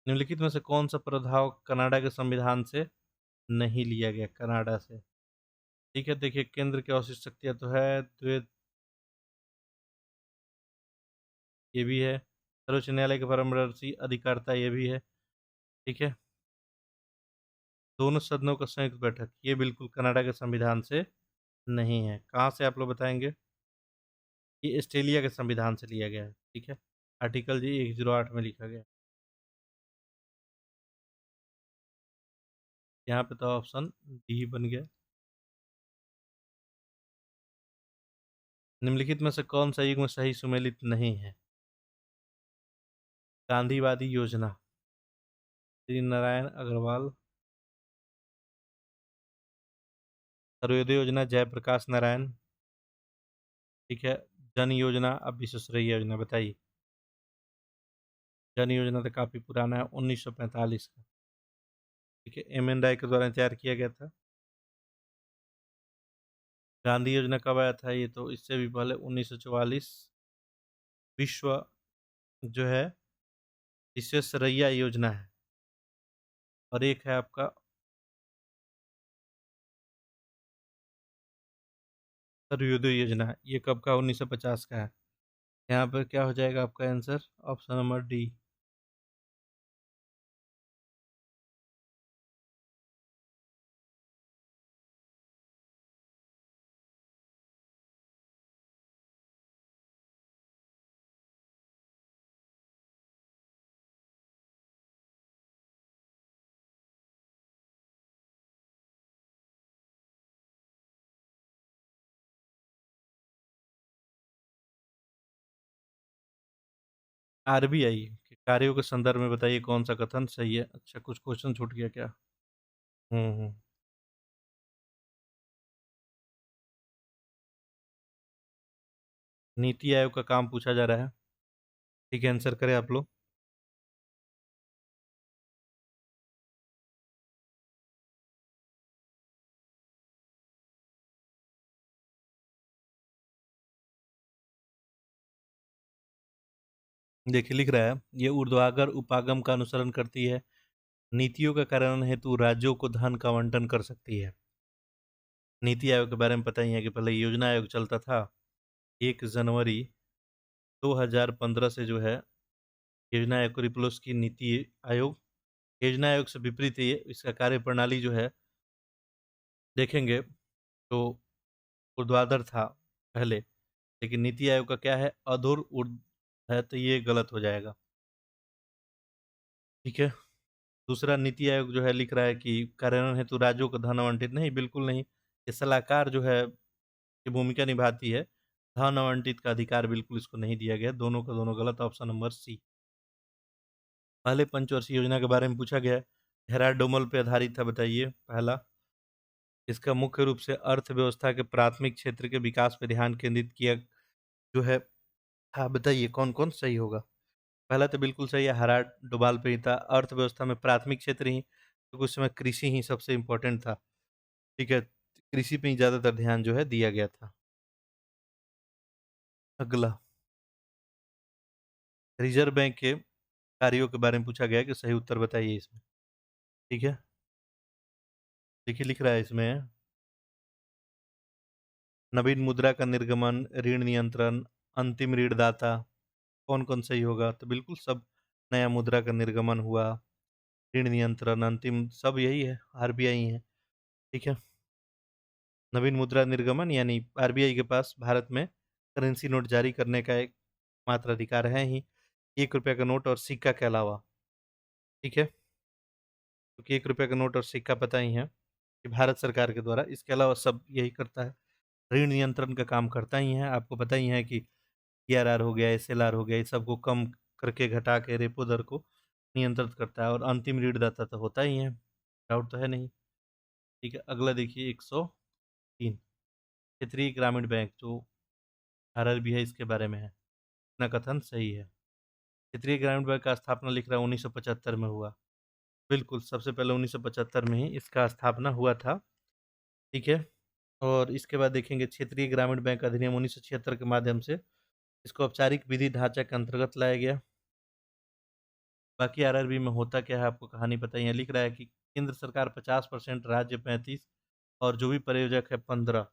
निम्नलिखित में से कौन सा प्रस्ताव कनाडा के संविधान से नहीं लिया गया? कनाडा से। ठीक है, देखिए केंद्र की अवशिष्ट शक्तियां तो है, द्वैत ये भी है, सर्वोच्च न्यायालय के परामर्शी अधिकारिता ये भी है। ठीक है, दोनों सदनों का संयुक्त बैठक, ये बिल्कुल कनाडा के संविधान से नहीं है। कहाँ से आप लोग बताएंगे? ये ऑस्ट्रेलिया के संविधान से लिया गया है। ठीक है, आर्टिकल जी 108 में लिखा गया है। यहाँ पे तो ऑप्शन डी बन गया। निम्नलिखित में से कौन सा युग्म सही सुमेलित नहीं है? गांधीवादी योजना, श्री नारायण अग्रवाल, सर्वोदय योजना जयप्रकाश नारायण, ठीक है। जन योजना, अब विश्वेश्वरैया योजना बताइए। जन योजना तो काफ़ी पुराना है, 1945 का। ठीक है, M.N. राय के द्वारा तैयार किया गया था। गांधी योजना कब आया था? ये तो इससे भी पहले 1944। विश्व जो है विश्वेश्वरैया योजना है। और एक है आपका सर्वोदय योजना है, ये कब का? 1950 का है। यहाँ पर क्या हो जाएगा आपका answer? Option number D. RBI के कार्यों के संदर्भ में बताइए कौन सा कथन सही है। अच्छा, कुछ क्वेश्चन छूट गया क्या? हम्म। नीति आयोग का काम पूछा जा रहा है। ठीक है, आंसर करें आप लोग। देखिए, लिख रहा है ये ऊर्ध्वाधर उपागम का अनुसरण करती है, नीतियों का कार्यान्वयन हेतु राज्यों को धन का आवंटन कर सकती है। नीति आयोग के बारे में पता ही है कि पहले योजना आयोग चलता था। 1 जनवरी 2015 से जो है योजना आयोग को रिप्लेस की नीति आयोग। योजना आयोग से विपरीत है ये, इसका कार्य प्रणाली जो है देखेंगे तो ऊर्ध्वाधर था पहले, लेकिन नीति आयोग का क्या है? अधूर ऊर्ध है, तो ये गलत हो जाएगा। ठीक है। दूसरा, नीति आयोग जो है लिख रहा है कि कार्यान्वयन हेतु राज्यों को धन आवंटित, नहीं, बिल्कुल नहीं। ये सलाहकार जो है की भूमिका निभाती है, धन आवंटित का अधिकार बिल्कुल इसको नहीं दिया गया। दोनों का दोनों गलत, ऑप्शन नंबर सी। पहले पंचवर्षीय योजना के बारे में पूछा गया है, हेराल्ड डोमल पे आधारित था, बताइए पहला। इसका मुख्य रूप से अर्थव्यवस्था के प्राथमिक क्षेत्र के विकास पर ध्यान केंद्रित किया जो है था। बताइए कौन कौन सही होगा। पहला तो बिल्कुल सही है, हेराल्ड डोभाल पे ही था। अर्थव्यवस्था में प्राथमिक क्षेत्र ही, क्योंकि उस समय कृषि ही सबसे इम्पोर्टेंट था। ठीक है, कृषि पे ही ज़्यादातर ध्यान जो है दिया गया था। अगला, रिजर्व बैंक के कार्यों के बारे में पूछा गया है कि सही उत्तर बताइए इसमें। ठीक है, देखिए लिख रहा है इसमें नवीन मुद्रा का निर्गमन, ऋण नियंत्रण, अंतिम ऋणदाता, कौन कौन सही होगा? तो बिल्कुल सब नया मुद्रा का निर्गमन हुआ, ऋण नियंत्रण, अंतिम, सब यही है, आरबीआई है। ठीक है। नवीन मुद्रा निर्गमन यानी आरबीआई के पास भारत में करेंसी नोट जारी करने का एक मात्र अधिकार है ही, 1 रुपये का नोट और सिक्का के अलावा। ठीक है, क्योंकि 1 रुपये का नोट और सिक्का पता ही है कि भारत सरकार के द्वारा, इसके अलावा सब यही करता है। ऋण नियंत्रण का काम करता ही है, आपको पता ही है कि पीआरआर हो गया, एसएलआर हो गया, इस सबको कम करके घटा के रेपो दर को नियंत्रित करता है। और अंतिम ऋणदाता तो होता ही है, डाउट तो है नहीं। ठीक है, अगला देखिए 103, क्षेत्रीय ग्रामीण बैंक जो आरआरबी है, इसके बारे में है, इतना कथन सही है। क्षेत्रीय ग्रामीण बैंक का स्थापना लिख रहा है 1975 में हुआ। बिल्कुल, सबसे पहले 1975 में ही इसका स्थापना हुआ था। ठीक है। और इसके बाद देखेंगे क्षेत्रीय ग्रामीण बैंक अधिनियम 1976 के माध्यम से इसको औपचारिक विधि ढांचा के अंतर्गत लाया गया। बाकी आरआरबी में होता क्या है आपको कहानी पता ही है। लिख रहा है कि केंद्र सरकार 50%, राज्य 35, और जो भी प्रयोजक है 15।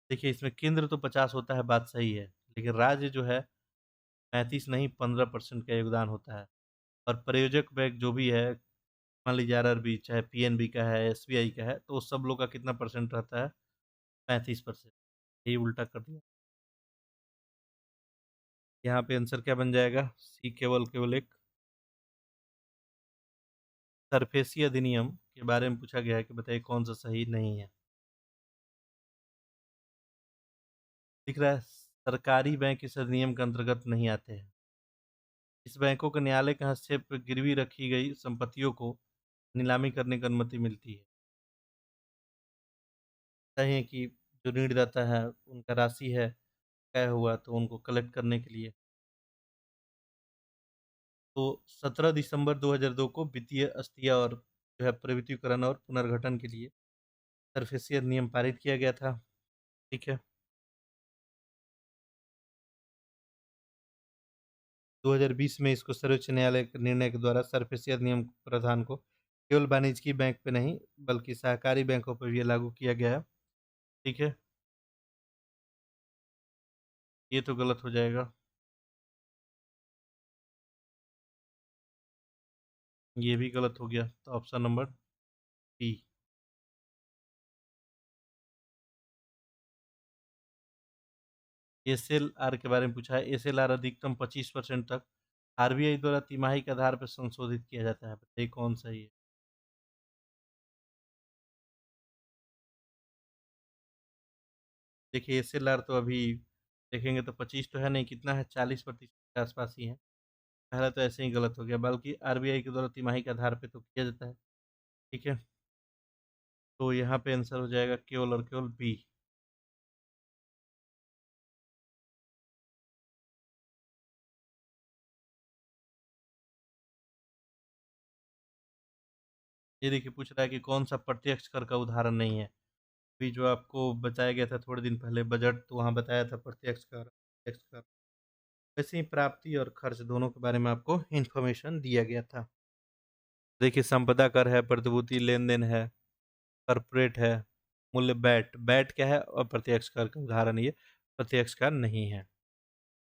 देखिए, इसमें केंद्र तो 50 होता है, बात सही है, लेकिन राज्य जो है 35 नहीं, 15% का योगदान होता है। और प्रयोजक बैंक जो भी है, मान लीजिए आरआरबी चाहे पीएनबी का है, एसबीआई का है, तो उस सब लोग का कितना परसेंट रहता है? 35%। यही उल्टा कर दिया। यहाँ पे आंसर क्या बन जाएगा? सी, केवल केवल एक। सरफेसी अधिनियम के बारे में पूछा गया है कि बताइए कौन सा सही नहीं है। दिख रहा है सरकारी बैंक इस अधिनियम के अंतर्गत नहीं आते हैं। इस बैंकों के न्यायालय के हस्तक्षेप पर गिरवी रखी गई संपत्तियों को नीलामी करने की अनुमति मिलती है। सही है कि जो ऋणदाता है उनका राशि है बकाया हुआ तो उनको कलेक्ट करने के लिए। तो 17 दिसंबर 2002 को वित्तीय अस्थिया और जो है प्रवित्रीकरण और पुनर्गठन के लिए सरफेसियर नियम पारित किया गया था। ठीक है। 2020 में इसको सर्वोच्च न्यायालय के निर्णय के द्वारा सरफेसियर नियम प्रावधान को केवल वाणिज्यिक बैंक पे नहीं बल्कि सहकारी बैंकों पर भी लागू किया गया है। ठीक है। ये तो गलत हो जाएगा। ये भी गलत हो गया, तो ऑप्शन नंबर बी। एसएलआर के बारे में पूछा है। एसएलआर अधिकतम 25% तक आरबीआई द्वारा तिमाही के आधार पर संशोधित किया जाता है। बताइए कौन सा ये। देखिए एसएलआर तो अभी देखेंगे तो 25 तो है नहीं, कितना है, 40% के आसपास ही है। पहला तो ऐसे ही गलत हो गया, बल्कि आरबीआई के द्वारा तिमाही के आधार पे तो किया जाता है। ठीक है। तो यहाँ पे आंसर हो जाएगा केवल और केवल बी। ये देखिए पूछ रहा है कि कौन सा प्रत्यक्ष कर का उदाहरण नहीं है। अभी जो आपको बताया गया था थोड़े दिन पहले बजट, तो वहाँ बताया था प्रत्यक्ष कर अप्रत्यक्ष कर। वैसे ही प्राप्ति और खर्च दोनों के बारे में आपको इन्फॉर्मेशन दिया गया था। देखिए संपदा कर है, प्रतिभूति लेन देन है, कॉर्पोरेट है, मूल्य बैट। बैट क्या है? अप्रत्यक्ष कर का उदाहरण ये प्रत्यक्ष कर नहीं है।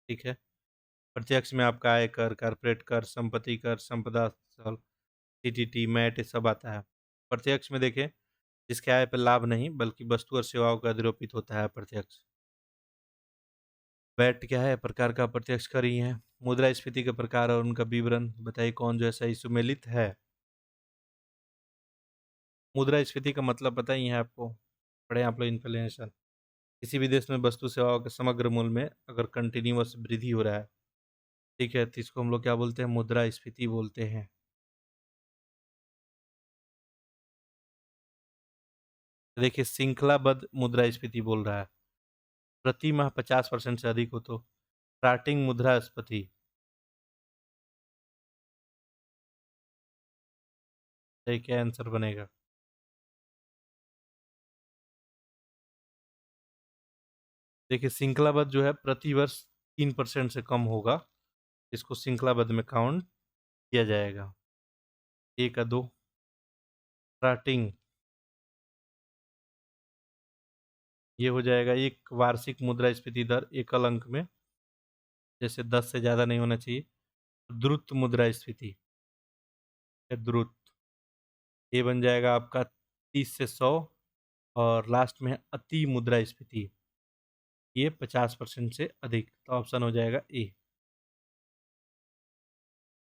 ठीक है। प्रत्यक्ष में आपका आय कर, कॉर्पोरेट कर, संपत्ति कर, संपदा कर, सीटीटी, मैट, ये सब आता है। प्रत्यक्ष में देखें जिसके आय पर लाभ नहीं बल्कि वस्तु और सेवाओं का अधिरोपित होता है प्रत्यक्ष। वैट क्या है? प्रकार का प्रत्यक्ष कर ही है। मुद्रास्फीति के प्रकार और उनका विवरण बताइए कौन जो है सही सुमेलित है। मुद्रास्फीति का मतलब पता ही है आपको, पढ़े आप लोग इन्फ्लेशन। किसी भी देश में वस्तु सेवाओं के समग्र मूल्य में अगर कंटिन्यूअस वृद्धि हो रहा है, ठीक है, तो इसको हम लोग क्या बोलते हैं? मुद्रास्फीति बोलते हैं। देखिए श्रृंखलाबद्ध मुद्रास्फीति बोल रहा है। प्रति माह 50% से अधिक हो तो स्टार्टिंग मुद्रास्फीति। सही क्या आंसर बनेगा? देखिए श्रृंखलाबद्ध जो है प्रति वर्ष 3% से कम होगा, इसको श्रृंखलाबद्ध में काउंट किया जाएगा। एक या दो। स्टार्टिंग ये हो जाएगा एक वार्षिक मुद्रास्फीति दर एकल अंक में, जैसे 10 से ज़्यादा नहीं होना चाहिए। द्रुत मुद्रास्फीति या द्रुत, ये बन जाएगा आपका 30 से 100। और लास्ट में है अति मुद्रास्फीति, ये 50% से अधिक, तो ऑप्शन हो जाएगा ए।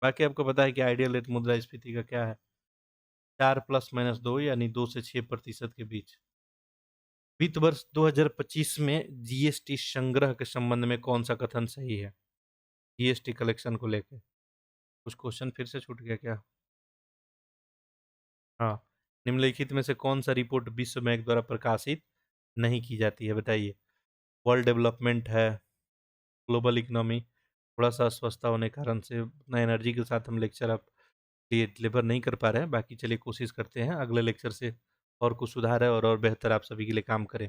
बाकी आपको पता है कि आइडियल रेट मुद्रास्फीति का क्या है? 4 ± 2 यानी 2 से 6% के बीच। वित्त वर्ष 2025 में जीएसटी संग्रह के संबंध में कौन सा कथन सही है? जीएसटी कलेक्शन को लेकर कुछ क्वेश्चन फिर से छूट गया क्या? हाँ। निम्नलिखित में से कौन सा रिपोर्ट विश्व बैंक द्वारा प्रकाशित नहीं की जाती है? बताइए। वर्ल्ड डेवलपमेंट है, ग्लोबल इकोनॉमी। थोड़ा सा अस्वस्थता होने के कारण से उतना एनर्जी के साथ हम लेक्चर आप ये डिलीवर नहीं कर पा रहे हैं। बाकी चलिए कोशिश करते हैं अगले लेक्चर से और कुछ सुधार है और बेहतर आप सभी के लिए काम करें।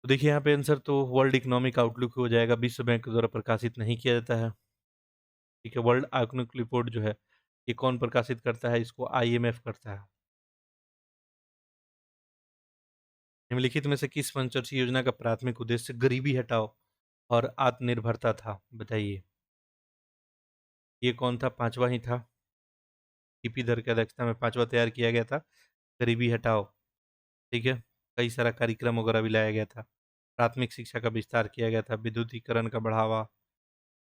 तो देखिए यहाँ पे आंसर तो वर्ल्ड इकोनॉमिक आउटलुक हो जाएगा, विश्व बैंक द्वारा प्रकाशित नहीं किया जाता है। ठीक है। वर्ल्ड इकोनॉमिक रिपोर्ट जो है ये कौन प्रकाशित करता है? इसको आईएमएफ करता है। निम्नलिखित में से किस पंचवर्षीय योजना का प्राथमिक उद्देश्य गरीबी हटाओ और आत्मनिर्भरता था? बताइए। ये कौन था? पांचवा ही था। टीपी दर की अध्यक्षता में पांचवा तैयार किया गया था, गरीबी हटाओ। ठीक है। कई सारा कार्यक्रम वगैरह भी लाया गया था, प्राथमिक शिक्षा का विस्तार किया गया था, विद्युतीकरण का बढ़ावा।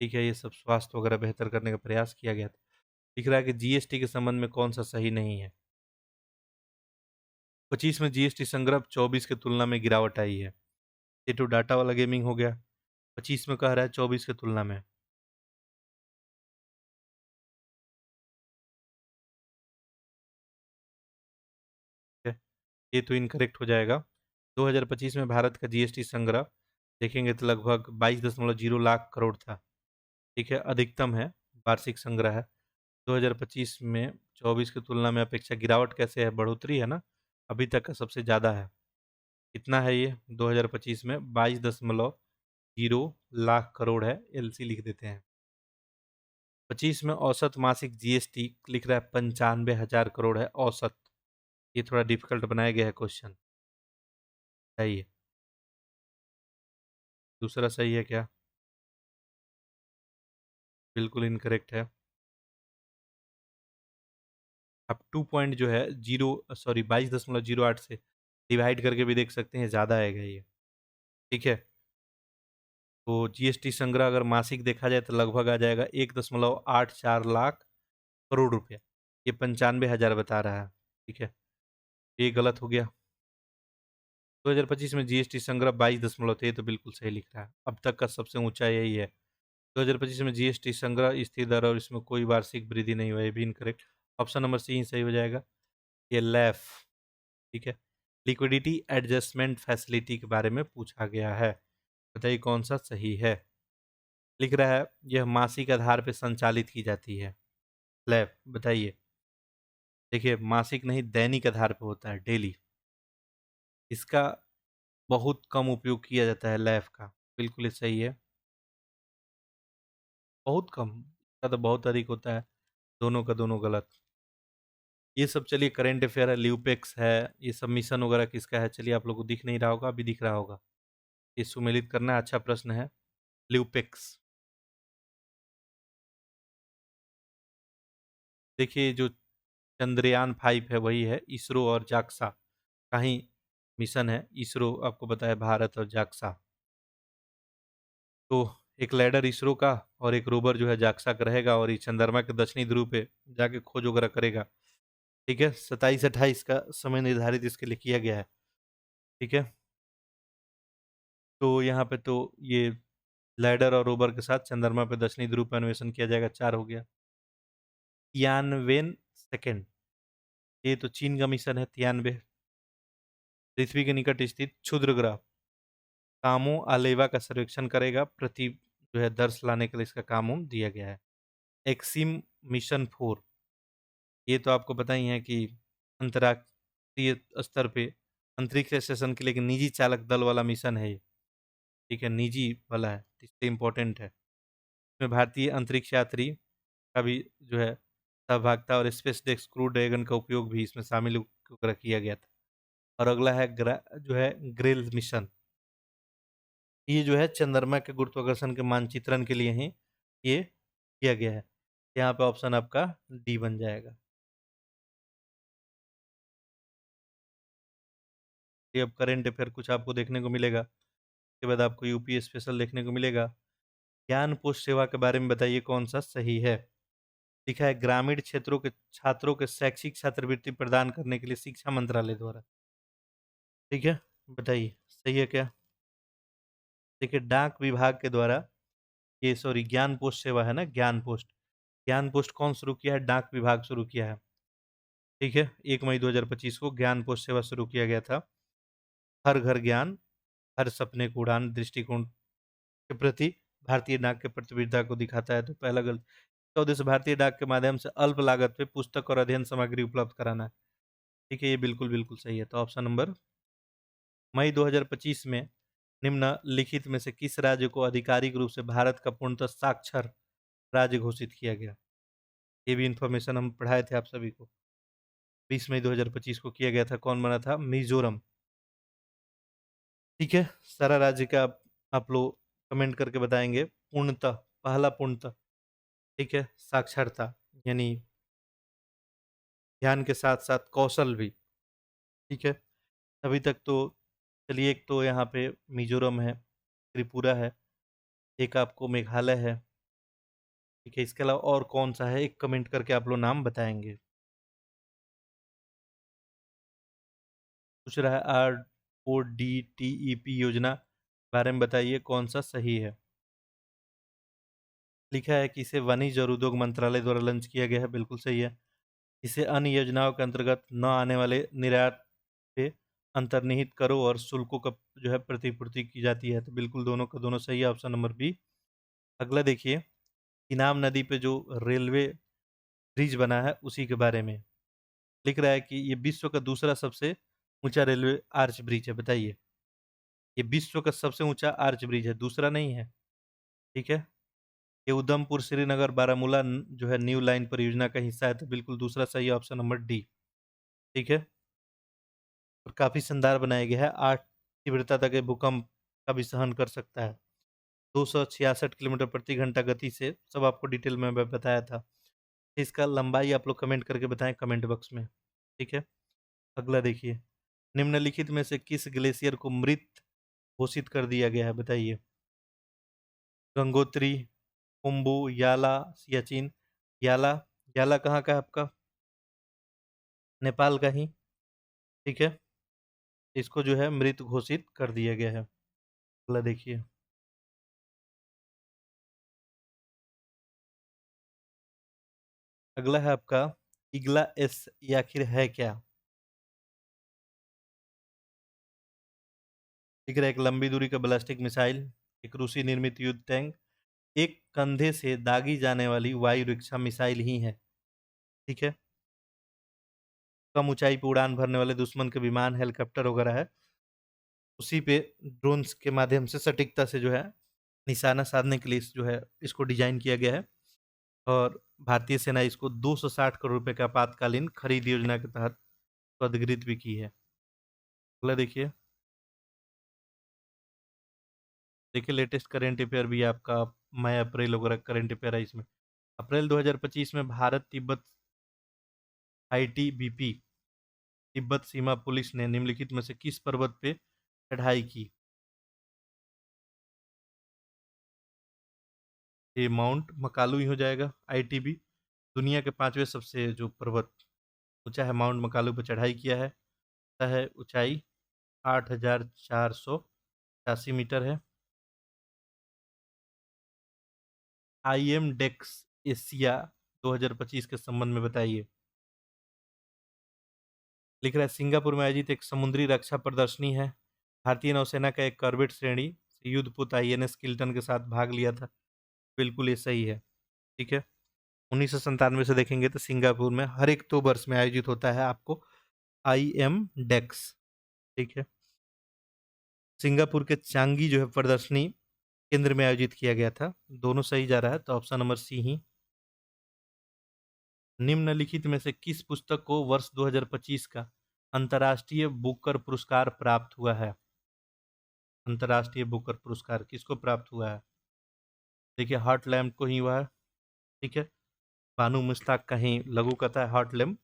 ठीक है। ये सब स्वास्थ्य वगैरह बेहतर करने का प्रयास किया गया था। दिख रहा है कि जीएसटी के संबंध में कौन सा सही नहीं है? 25 में जीएसटी संग्रह 24 की तुलना में गिरावट आई है। ये तो डाटा वाला गेमिंग हो गया। 25 में कह रहा है 24 की तुलना में। ठीक है। ये तो इनकरेक्ट हो जाएगा। 2025 में भारत का जीएसटी संग्रह देखेंगे तो लगभग 22.0 लाख करोड़ था। ठीक है, अधिकतम है, वार्षिक संग्रह है। 2025 में 24 की तुलना में अपेक्षा गिरावट कैसे है, बढ़ोतरी है ना, अभी तक का सबसे ज़्यादा है। कितना है ये 2025 में? 22.0 लाख करोड़ है, एलसी लिख देते हैं। 25 में औसत मासिक जीएसटी लिख रहा है 95,000 करोड़ है औसत। ये थोड़ा डिफिकल्ट बनाया गया है क्वेश्चन। सही है, दूसरा सही है क्या? बिल्कुल इनकरेक्ट है। आप 2 पॉइंट जो है जीरो, सॉरी 22.08 से डिवाइड करके भी देख सकते हैं, ज़्यादा आएगा ये। ठीक है, तो जीएसटी संग्रह अगर मासिक देखा जाए तो लगभग आ जाएगा 1.84 लाख करोड़ रुपया। ये 95,000 बता रहा है। ठीक है, ये गलत हो गया। 2025 में जीएसटी संग्रह 22 थे, तो बिल्कुल सही लिख रहा है, अब तक का सबसे ऊंचा यही है। 2025 में जीएसटी संग्रह स्थिर दर और इसमें कोई वार्षिक वृद्धि नहीं हुआ, ये भी इनकरेक्ट। ऑप्शन नंबर सी सही हो जाएगा, ये लैफ। ठीक है, लिक्विडिटी एडजस्टमेंट फैसिलिटी के बारे में पूछा गया है, बताइए कौन सा सही है। लिख रहा है यह मासिक आधार पर संचालित की जाती है। लैफ बताइए। देखिए, मासिक नहीं, दैनिक आधार पर होता है, डेली। इसका बहुत कम उपयोग किया जाता है लैफ का, बिल्कुल ही सही है, बहुत कम का तो बहुत अधिक होता है, दोनों का दोनों गलत। ये सब चलिए करेंट अफेयर है, ल्यूपेक्स है, ये सब मिशन वगैरह किसका है, चलिए आप लोग को दिख नहीं रहा होगा, अभी दिख रहा होगा। ये सुमेलित करना अच्छा प्रश्न है, ल्यूपेक्स। देखिए, जो चंद्रयान 5 है वही है, इसरो और जाक्सा का ही मिशन है। इसरो आपको पता है, भारत और जाक्सा। तो एक लैंडर इसरो का और एक रोवर जो है जाक्सा का रहेगा, और ये चंद्रमा के दक्षिणी ध्रुव पे जाके खोज वगैरह करेगा। ठीक है, 27-28 का समय निर्धारित इसके लिए किया गया है। ठीक है, तो यहाँ पे तो ये लैंडर और रोवर के साथ चंद्रमा पे दक्षिणी ध्रुव पे अन्वेषण किया जाएगा, 4 हो गया। तियानवेन 2, ये तो चीन का मिशन है, 93। पृथ्वी के निकट स्थित क्षुद्र ग्रह कामो आलेवा का सर्वेक्षण करेगा, पृथ्वी जो है दर्श लाने के लिए इसका काम दिया गया है। एक्सिम मिशन 4, ये तो आपको पता ही है कि अंतर्राष्ट्रीय स्तर पे अंतरिक्ष स्टेशन के लिए एक निजी चालक दल वाला मिशन है ये। ठीक है, निजी वाला है, इसलिए इम्पोर्टेंट है। इसमें भारतीय अंतरिक्ष यात्री का भी जो है सहभागिता, और स्पेस डेक्स क्रू ड्रैगन का उपयोग भी इसमें शामिल वगैरह किया गया था। और अगला है जो है ग्रेल मिशन। ये जो है चंद्रमा के गुरुत्वाकर्षण के मानचित्रण के लिए ही ये किया गया है। यहाँ पे ऑप्शन आपका डी बन जाएगा। ये अब करेंट अफेयर कुछ आपको देखने को मिलेगा, उसके बाद आपको यूपी स्पेशल देखने को मिलेगा। ज्ञान पोस्ट सेवा के बारे में बताइए कौन सा सही है। लिखा है ग्रामीण क्षेत्रों के छात्रों के शैक्षिक छात्रवृत्ति प्रदान करने के लिए शिक्षा मंत्रालय द्वारा। ठीक है, बताइए सही है क्या। देखिए, डाक विभाग के द्वारा, ये सॉरी ज्ञान पोस्ट सेवा है ना, ज्ञान पोस्ट। ज्ञान पोस्ट कौन शुरू किया है? डाक विभाग शुरू किया है। ठीक है, 1 मई 2025 को ज्ञान पोस्ट सेवा शुरू किया गया था। हर घर ज्ञान, हर सपने को उड़ान दृष्टिकोण के प्रति भारतीय डाक के प्रतिबद्धता को दिखाता है। तो पहला गलत। तो उद्देश्य भारतीय डाक के माध्यम से अल्प लागत पे पुस्तक और अध्ययन सामग्री उपलब्ध कराना है। ठीक है, ये बिल्कुल बिल्कुल सही है, तो ऑप्शन नंबर। मई 2025 में निम्नलिखित में से किस राज्य को आधिकारिक रूप से भारत का पूर्णतः साक्षर राज्य घोषित किया गया? ये भी इंफॉर्मेशन हम पढ़ाए थे आप सभी को। 20 मई 2025 को किया गया था, कौन बना था? मिजोरम। ठीक है, सारा राज्य का आप लोग कमेंट करके बताएंगे। पूर्णतः, पहला पूर्णतः। ठीक है, साक्षरता यानी ज्ञान के साथ साथ कौशल भी। ठीक है, अभी तक तो चलिए, एक तो यहाँ पे मिजोरम है, त्रिपुरा है, एक आपको मेघालय है। ठीक है, इसके अलावा और कौन सा है, एक कमेंट करके आप लोग नाम बताएंगे। पूछ रहा है RODTEP योजना बारे में बताइए कौन सा सही है। लिखा है कि इसे वाणिज्य और उद्योग मंत्रालय द्वारा लॉन्च किया गया है, बिल्कुल सही है। इसे अन्य योजनाओं के अंतर्गत न आने वाले निर्यात पे अंतर्निहित करो और शुल्कों का जो है प्रतिपूर्ति की जाती है। तो बिल्कुल दोनों का दोनों सही है, ऑप्शन नंबर बी। अगला देखिए, इनाम नदी पे जो रेलवे ब्रिज बना है उसी के बारे में लिख रहा है कि ये विश्व का दूसरा सबसे ऊंचा रेलवे आर्च ब्रिज है। बताइए, ये विश्व का सबसे ऊंचा आर्च ब्रिज है, दूसरा नहीं है। ठीक है, ये उधमपुर श्रीनगर बारामूला जो है न्यू लाइन परियोजना का हिस्सा है। तो बिल्कुल दूसरा सही है, ऑप्शन नंबर डी। ठीक है, और काफी शानदार बनाया गया है, 8 तीव्रता तक ये भूकंप का भी सहन कर सकता है। 266 किलोमीटर प्रति घंटा गति से, सब आपको डिटेल में मैं बताया था। इसका लंबाई आप लोग कमेंट करके बताएं कमेंट बॉक्स में। ठीक है, अगला देखिए, निम्नलिखित में से किस ग्लेशियर को मृत घोषित कर दिया गया है? बताइए, गंगोत्री, खुम्बू, याला, सियाचिन। याला, याला कहाँ का है आपका? नेपाल का ही। ठीक है, इसको जो है मृत घोषित कर दिया गया है। अगला देखिए, अगला है आपका इगला एस, ये आखिर है क्या? ठीक है, एक लंबी दूरी का बैलिस्टिक मिसाइल, एक रूसी निर्मित युद्ध टैंक, एक कंधे से दागी जाने वाली वायु रक्षा मिसाइल ही है। ठीक है, कम ऊंचाई पर उड़ान भरने वाले दुश्मन के विमान, हेलीकॉप्टर वगैरह है, उसी पे ड्रोन्स के माध्यम से सटीकता से जो है निशाना साधने के लिए जो है इसको डिजाइन किया गया है। और भारतीय सेना इसको 260 करोड़ रुपए का आपातकालीन खरीद योजना के तहत अधिकृत भी की है। अगला देखिए, देखिए लेटेस्ट करेंट अफेयर भी है आपका, मई अप्रैल वगैरह करेंट अफेयर है इसमें। अप्रैल 2025 में भारत तिब्बत आईटीबीपी तिब्बत सीमा पुलिस ने निम्नलिखित में से किस पर्वत पे चढ़ाई की? ये माउंट मकालू ही हो जाएगा। आईटीबी दुनिया के पांचवें सबसे जो पर्वत ऊंचा है, माउंट मकालू पर चढ़ाई किया है ऊंचाई 8,486 मीटर है। आईएम डेक्स एशिया 2025 के संबंध में बताइए। लिख रहा है, सिंगापुर में आयोजित एक समुद्री रक्षा प्रदर्शनी है। भारतीय नौसेना का एक कॉर्वेट श्रेणी से युद्धपोत आईएनएस किल्टन के साथ भाग लिया था। बिल्कुल ये सही है। ठीक है, 1997 से देखेंगे तो सिंगापुर में हर एक 2 वर्ष में आयोजित होता है आपको आईएम डेक्स। ठीक है, सिंगापुर के चांगी जो है प्रदर्शनी केंद्र में आयोजित किया गया था। दोनों सही जा रहा है, तो ऑप्शन नंबर सी ही। निम्नलिखित में से किस पुस्तक को वर्ष 2025 का अंतर्राष्ट्रीय बुकर पुरस्कार प्राप्त हुआ है? अंतर्राष्ट्रीय बुकर पुरस्कार किसको प्राप्त हुआ है? देखिए, हॉट लैम्प को ही हुआ है। ठीक है, बानू मुश्ताक का ही लघु कथा है हॉट लैम्प।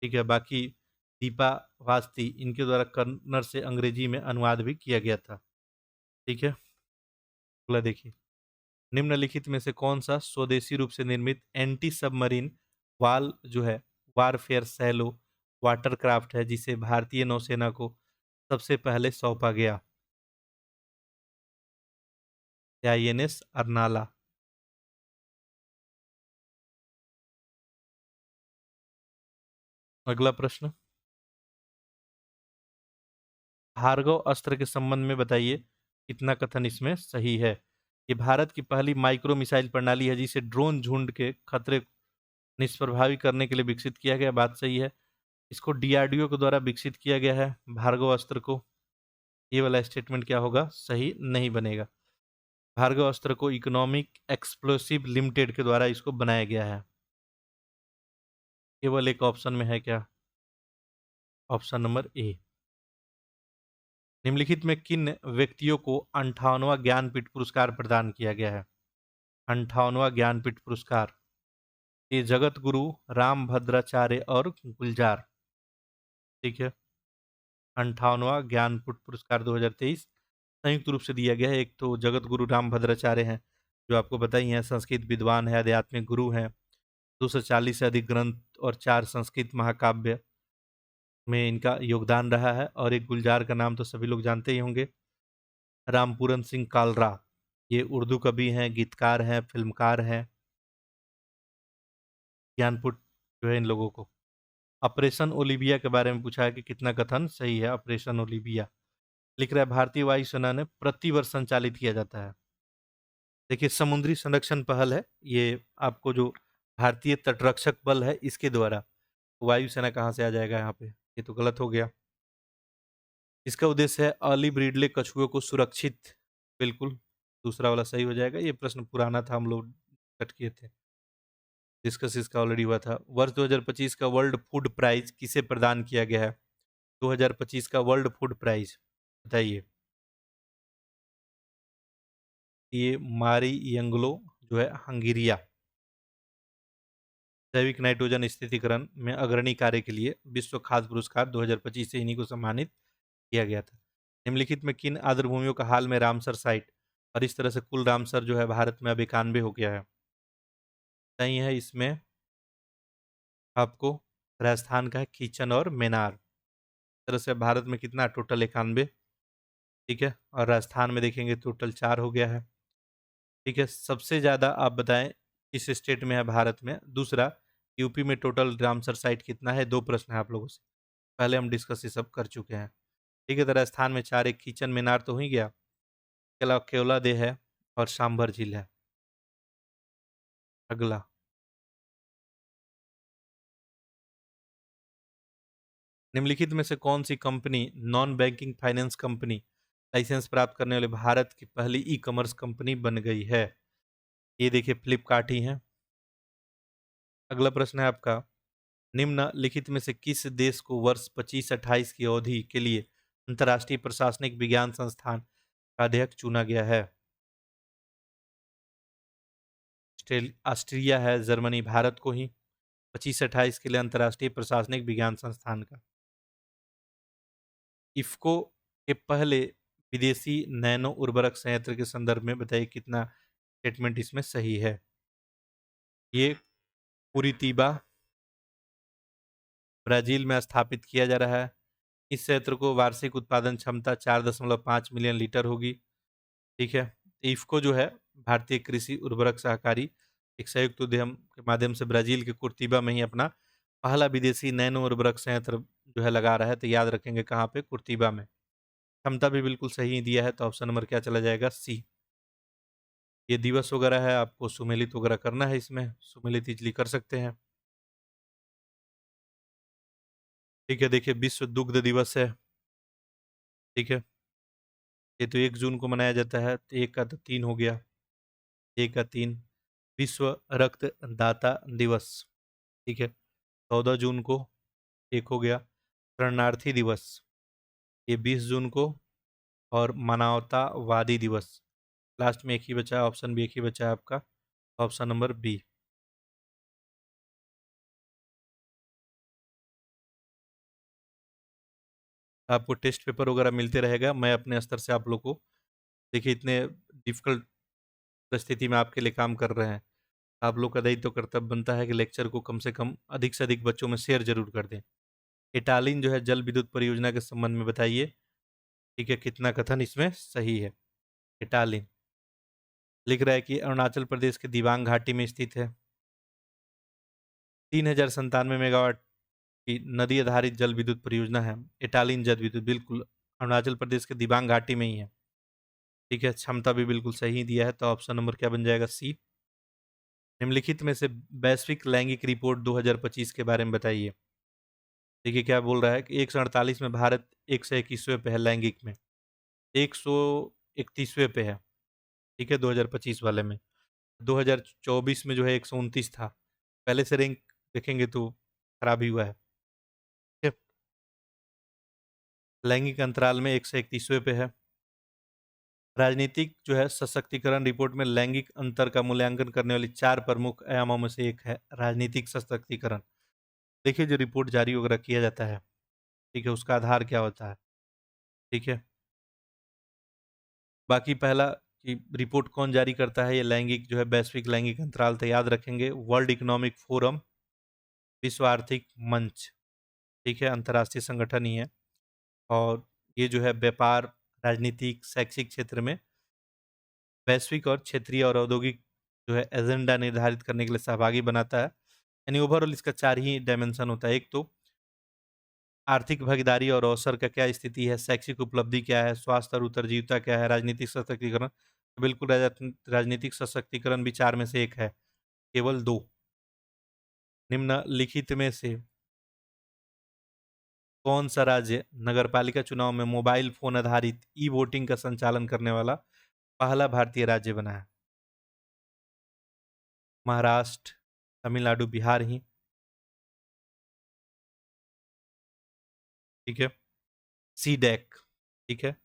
ठीक है, बाकी दीपा वास्ती इनके द्वारा कन्नड़ से अंग्रेजी में अनुवाद भी किया गया था। ठीक है, अगला देखिए, निम्नलिखित में से कौन सा स्वदेशी रूप से निर्मित एंटी सबमरीन वाल जो है वारफेयर सैलो वाटरक्राफ्ट है जिसे भारतीय नौसेना को सबसे पहले सौंपा गया? आईएनएस अर्नाला। अगला प्रश्न, भार्गव अस्त्र के संबंध में बताइए कितना कथन इसमें सही है? ये भारत की पहली माइक्रो मिसाइल प्रणाली है जिसे ड्रोन झुंड के खतरे को निष्प्रभावी करने के लिए विकसित किया गया। बात सही है, इसको डीआरडीओ के द्वारा विकसित किया गया है भार्गव अस्त्र को। ये वाला स्टेटमेंट क्या होगा? सही नहीं बनेगा। भार्गव अस्त्र को इकोनॉमिक एक्सप्लोसिव लिमिटेड के द्वारा इसको बनाया गया है। केवल एक ऑप्शन में है क्या? Option number A. निम्नलिखित में किन व्यक्तियों को 58वां ज्ञानपीठ पुरस्कार प्रदान किया गया है? 58वां ज्ञानपीठ पुरस्कार, ये जगत गुरु राम भद्राचार्य और गुलजार। ठीक है, 58वां ज्ञानपीठ पुरस्कार 2023 संयुक्त रूप से दिया गया है। एक तो जगत गुरु राम भद्राचार्य हैं, जो आपको पता ही है, संस्कृत विद्वान है, आध्यात्मिक गुरु हैं, 240 से अधिक ग्रंथ और 4 संस्कृत महाकाव्य में इनका योगदान रहा है। और एक गुलजार का नाम तो सभी लोग जानते ही होंगे, रामपूरन सिंह कालरा। ये उर्दू कवि हैं, गीतकार हैं, फिल्मकार हैं। ज्ञानपीठ जो है इन लोगों को। ऑपरेशन ओलिविया के बारे में पूछा है कि कितना कथन सही है ऑपरेशन ओलिविया। लिख रहा है भारतीय वायुसेना ने प्रतिवर्ष संचालित किया जाता है। देखिए समुद्री संरक्षण पहल है ये, आपको जो भारतीय तटरक्षक बल है इसके द्वारा, वायुसेना कहाँ से आ जाएगा यहाँ पे, ये तो गलत हो गया। इसका उद्देश्य है अर्ली ब्रीडले कछुओं को सुरक्षित, बिल्कुल दूसरा वाला सही हो जाएगा। ये प्रश्न पुराना था, हम लोग कट किए थे, डिस्कस इसका ऑलरेडी हुआ था। वर्ष 2025 का वर्ल्ड फूड प्राइज किसे प्रदान किया गया है? 2025 का वर्ल्ड फूड प्राइज बताइए। ये मारी यंगलो जो है हंगेरिया, जैविक नाइट्रोजन स्थिरीकरण में अग्रणी कार्य के लिए विश्व खाद्य पुरस्कार 2025 से इन्हीं को सम्मानित किया गया था। निम्नलिखित में किन आर्द्रभूमियों का हाल में रामसर साइट, और इस तरह से कुल रामसर जो है भारत में अब 91 हो गया है, सही है इसमें आपको राजस्थान का है खीचन और मेनार। इस तरह से भारत में कितना टोटल 91, ठीक है, और राजस्थान में देखेंगे टोटल 4 हो गया है। ठीक है, सबसे ज्यादा आप बताएं किस स्टेट में है भारत में। दूसरा, यूपी में टोटल रामसर साइट कितना है? 2 प्रश्न है आप लोगों से, पहले हम डिस्कस ये सब कर चुके हैं। ठीक है, तो राजस्थान में 4, एक किचन मीनार तो हो ही गया, इसके अलावा केवला देह है और सांभर झील है। अगला, निम्नलिखित में से कौन सी company non banking finance company licence प्राप्त करने वाले भारत की पहली ई कॉमर्स कंपनी बन गई है? ये देखिए फ्लिपकार्ट ही है। अगला प्रश्न है आपका, निम्नलिखित में से किस देश को वर्ष 25-28 की अवधि के लिए अंतर्राष्ट्रीय प्रशासनिक विज्ञान संस्थान का अध्यक्ष चुना गया है? ऑस्ट्रिया है, जर्मनी, भारत को ही 25-28 के लिए अंतर्राष्ट्रीय प्रशासनिक विज्ञान संस्थान का। इफ्को के पहले विदेशी नैनो उर्वरक संयंत्र के संदर्भ में बताइए कितना स्टेटमेंट इसमें सही है? ये कुरितीबा ब्राजील में स्थापित किया जा रहा है। इस संयंत्र को वार्षिक उत्पादन क्षमता 4.5 मिलियन लीटर होगी। ठीक है, इफ्को जो है भारतीय कृषि उर्वरक सहकारी एक संयुक्त उद्यम के माध्यम से ब्राजील के कुर्तिबा में ही अपना पहला विदेशी नैनो उर्वरक संयंत्र जो है लगा रहा है। तो याद रखेंगे कहाँ पे? कुर्तिबा में। क्षमता भी बिल्कुल सही दिया है, तो ऑप्शन नंबर क्या चला जाएगा? सी। ये दिवस वगैरह है, आपको सुमेलित वगैरह करना है, इसमें सुमेलित इजली कर सकते हैं। ठीक है, देखिए विश्व दुग्ध दिवस है। ठीक है, ये तो 1 जून को मनाया जाता है, तो एक का तो 3 हो गया, एक का 3। विश्व रक्तदाता दिवस, ठीक है, 14 जून को, एक हो गया। शरणार्थी दिवस, ये 20 जून को। और मानवतावादी दिवस, लास्ट में एक ही बचा है, ऑप्शन बी एक ही बचा है आपका, ऑप्शन नंबर बी। आपको टेस्ट पेपर वगैरह मिलते रहेगा, मैं अपने स्तर से आप लोग को, देखिए इतने डिफिकल्ट परिस्थिति में आपके लिए काम कर रहे हैं, आप लोग का दायित्व कर्तव्य बनता है कि लेक्चर को कम से कम अधिक से अधिक बच्चों में शेयर जरूर कर दें। इटालिन जो है जल विद्युत परियोजना के संबंध में बताइए, ठीक है, कितना कथन इसमें सही है? इटालिन लिख रहा है कि अरुणाचल प्रदेश के दिबांग घाटी में स्थित है। 3097 मेगावाट की नदी आधारित जल विद्युत परियोजना है इटालिन जल विद्युत, बिल्कुल अरुणाचल प्रदेश के दिबांग घाटी में ही है। ठीक है, क्षमता भी बिल्कुल सही दिया है, तो ऑप्शन नंबर क्या बन जाएगा? सी। निम्नलिखित में से वैश्विक लैंगिक रिपोर्ट 2025 के बारे में बताइए। देखिए क्या बोल रहा है कि 148 में भारत 121वें पे है लैंगिक में, 131वें पे है। ठीक है, 2025 वाले में। 2024 में जो है 129 था, पहले से रैंक देखेंगे तो खराब ही हुआ है। ठीक है, लैंगिक अंतराल में 131वें पे है। राजनीतिक जो है सशक्तिकरण रिपोर्ट में लैंगिक अंतर का मूल्यांकन करने वाली 4 प्रमुख आयामों में से एक है राजनीतिक सशक्तिकरण। देखिए जो रिपोर्ट जारी वगैरह किया जाता है, ठीक है, उसका आधार क्या होता है? ठीक है, बाकी पहला कि रिपोर्ट कौन जारी करता है, ये लैंगिक जो है वैश्विक लैंगिक अंतराल, तो याद रखेंगे वर्ल्ड इकोनॉमिक फोरम, विश्व आर्थिक मंच। ठीक है, अंतर्राष्ट्रीय संगठन ही है, और ये जो है व्यापार, राजनीतिक, शैक्षिक क्षेत्र में वैश्विक और क्षेत्रीय और औद्योगिक जो है एजेंडा निर्धारित करने के लिए सहभागी बनाता है। यानी ओवरऑल इसका 4 ही डायमेंशन होता है। एक तो आर्थिक भागीदारी और अवसर का क्या स्थिति है, शैक्षिक उपलब्धि क्या है, स्वास्थ्य और उत्तरजीविता क्या है, राजनीतिक सशक्तिकरण। बिल्कुल राजनीतिक सशक्तिकरण भी 4 में से 1 है, केवल 2। निम्नलिखित में से कौन सा राज्य नगरपालिका चुनाव में मोबाइल फोन आधारित ई वोटिंग का संचालन करने वाला पहला भारतीय राज्य बना है? महाराष्ट्र, तमिलनाडु, बिहार ही। ठीक है। सीडैक। ठीक है।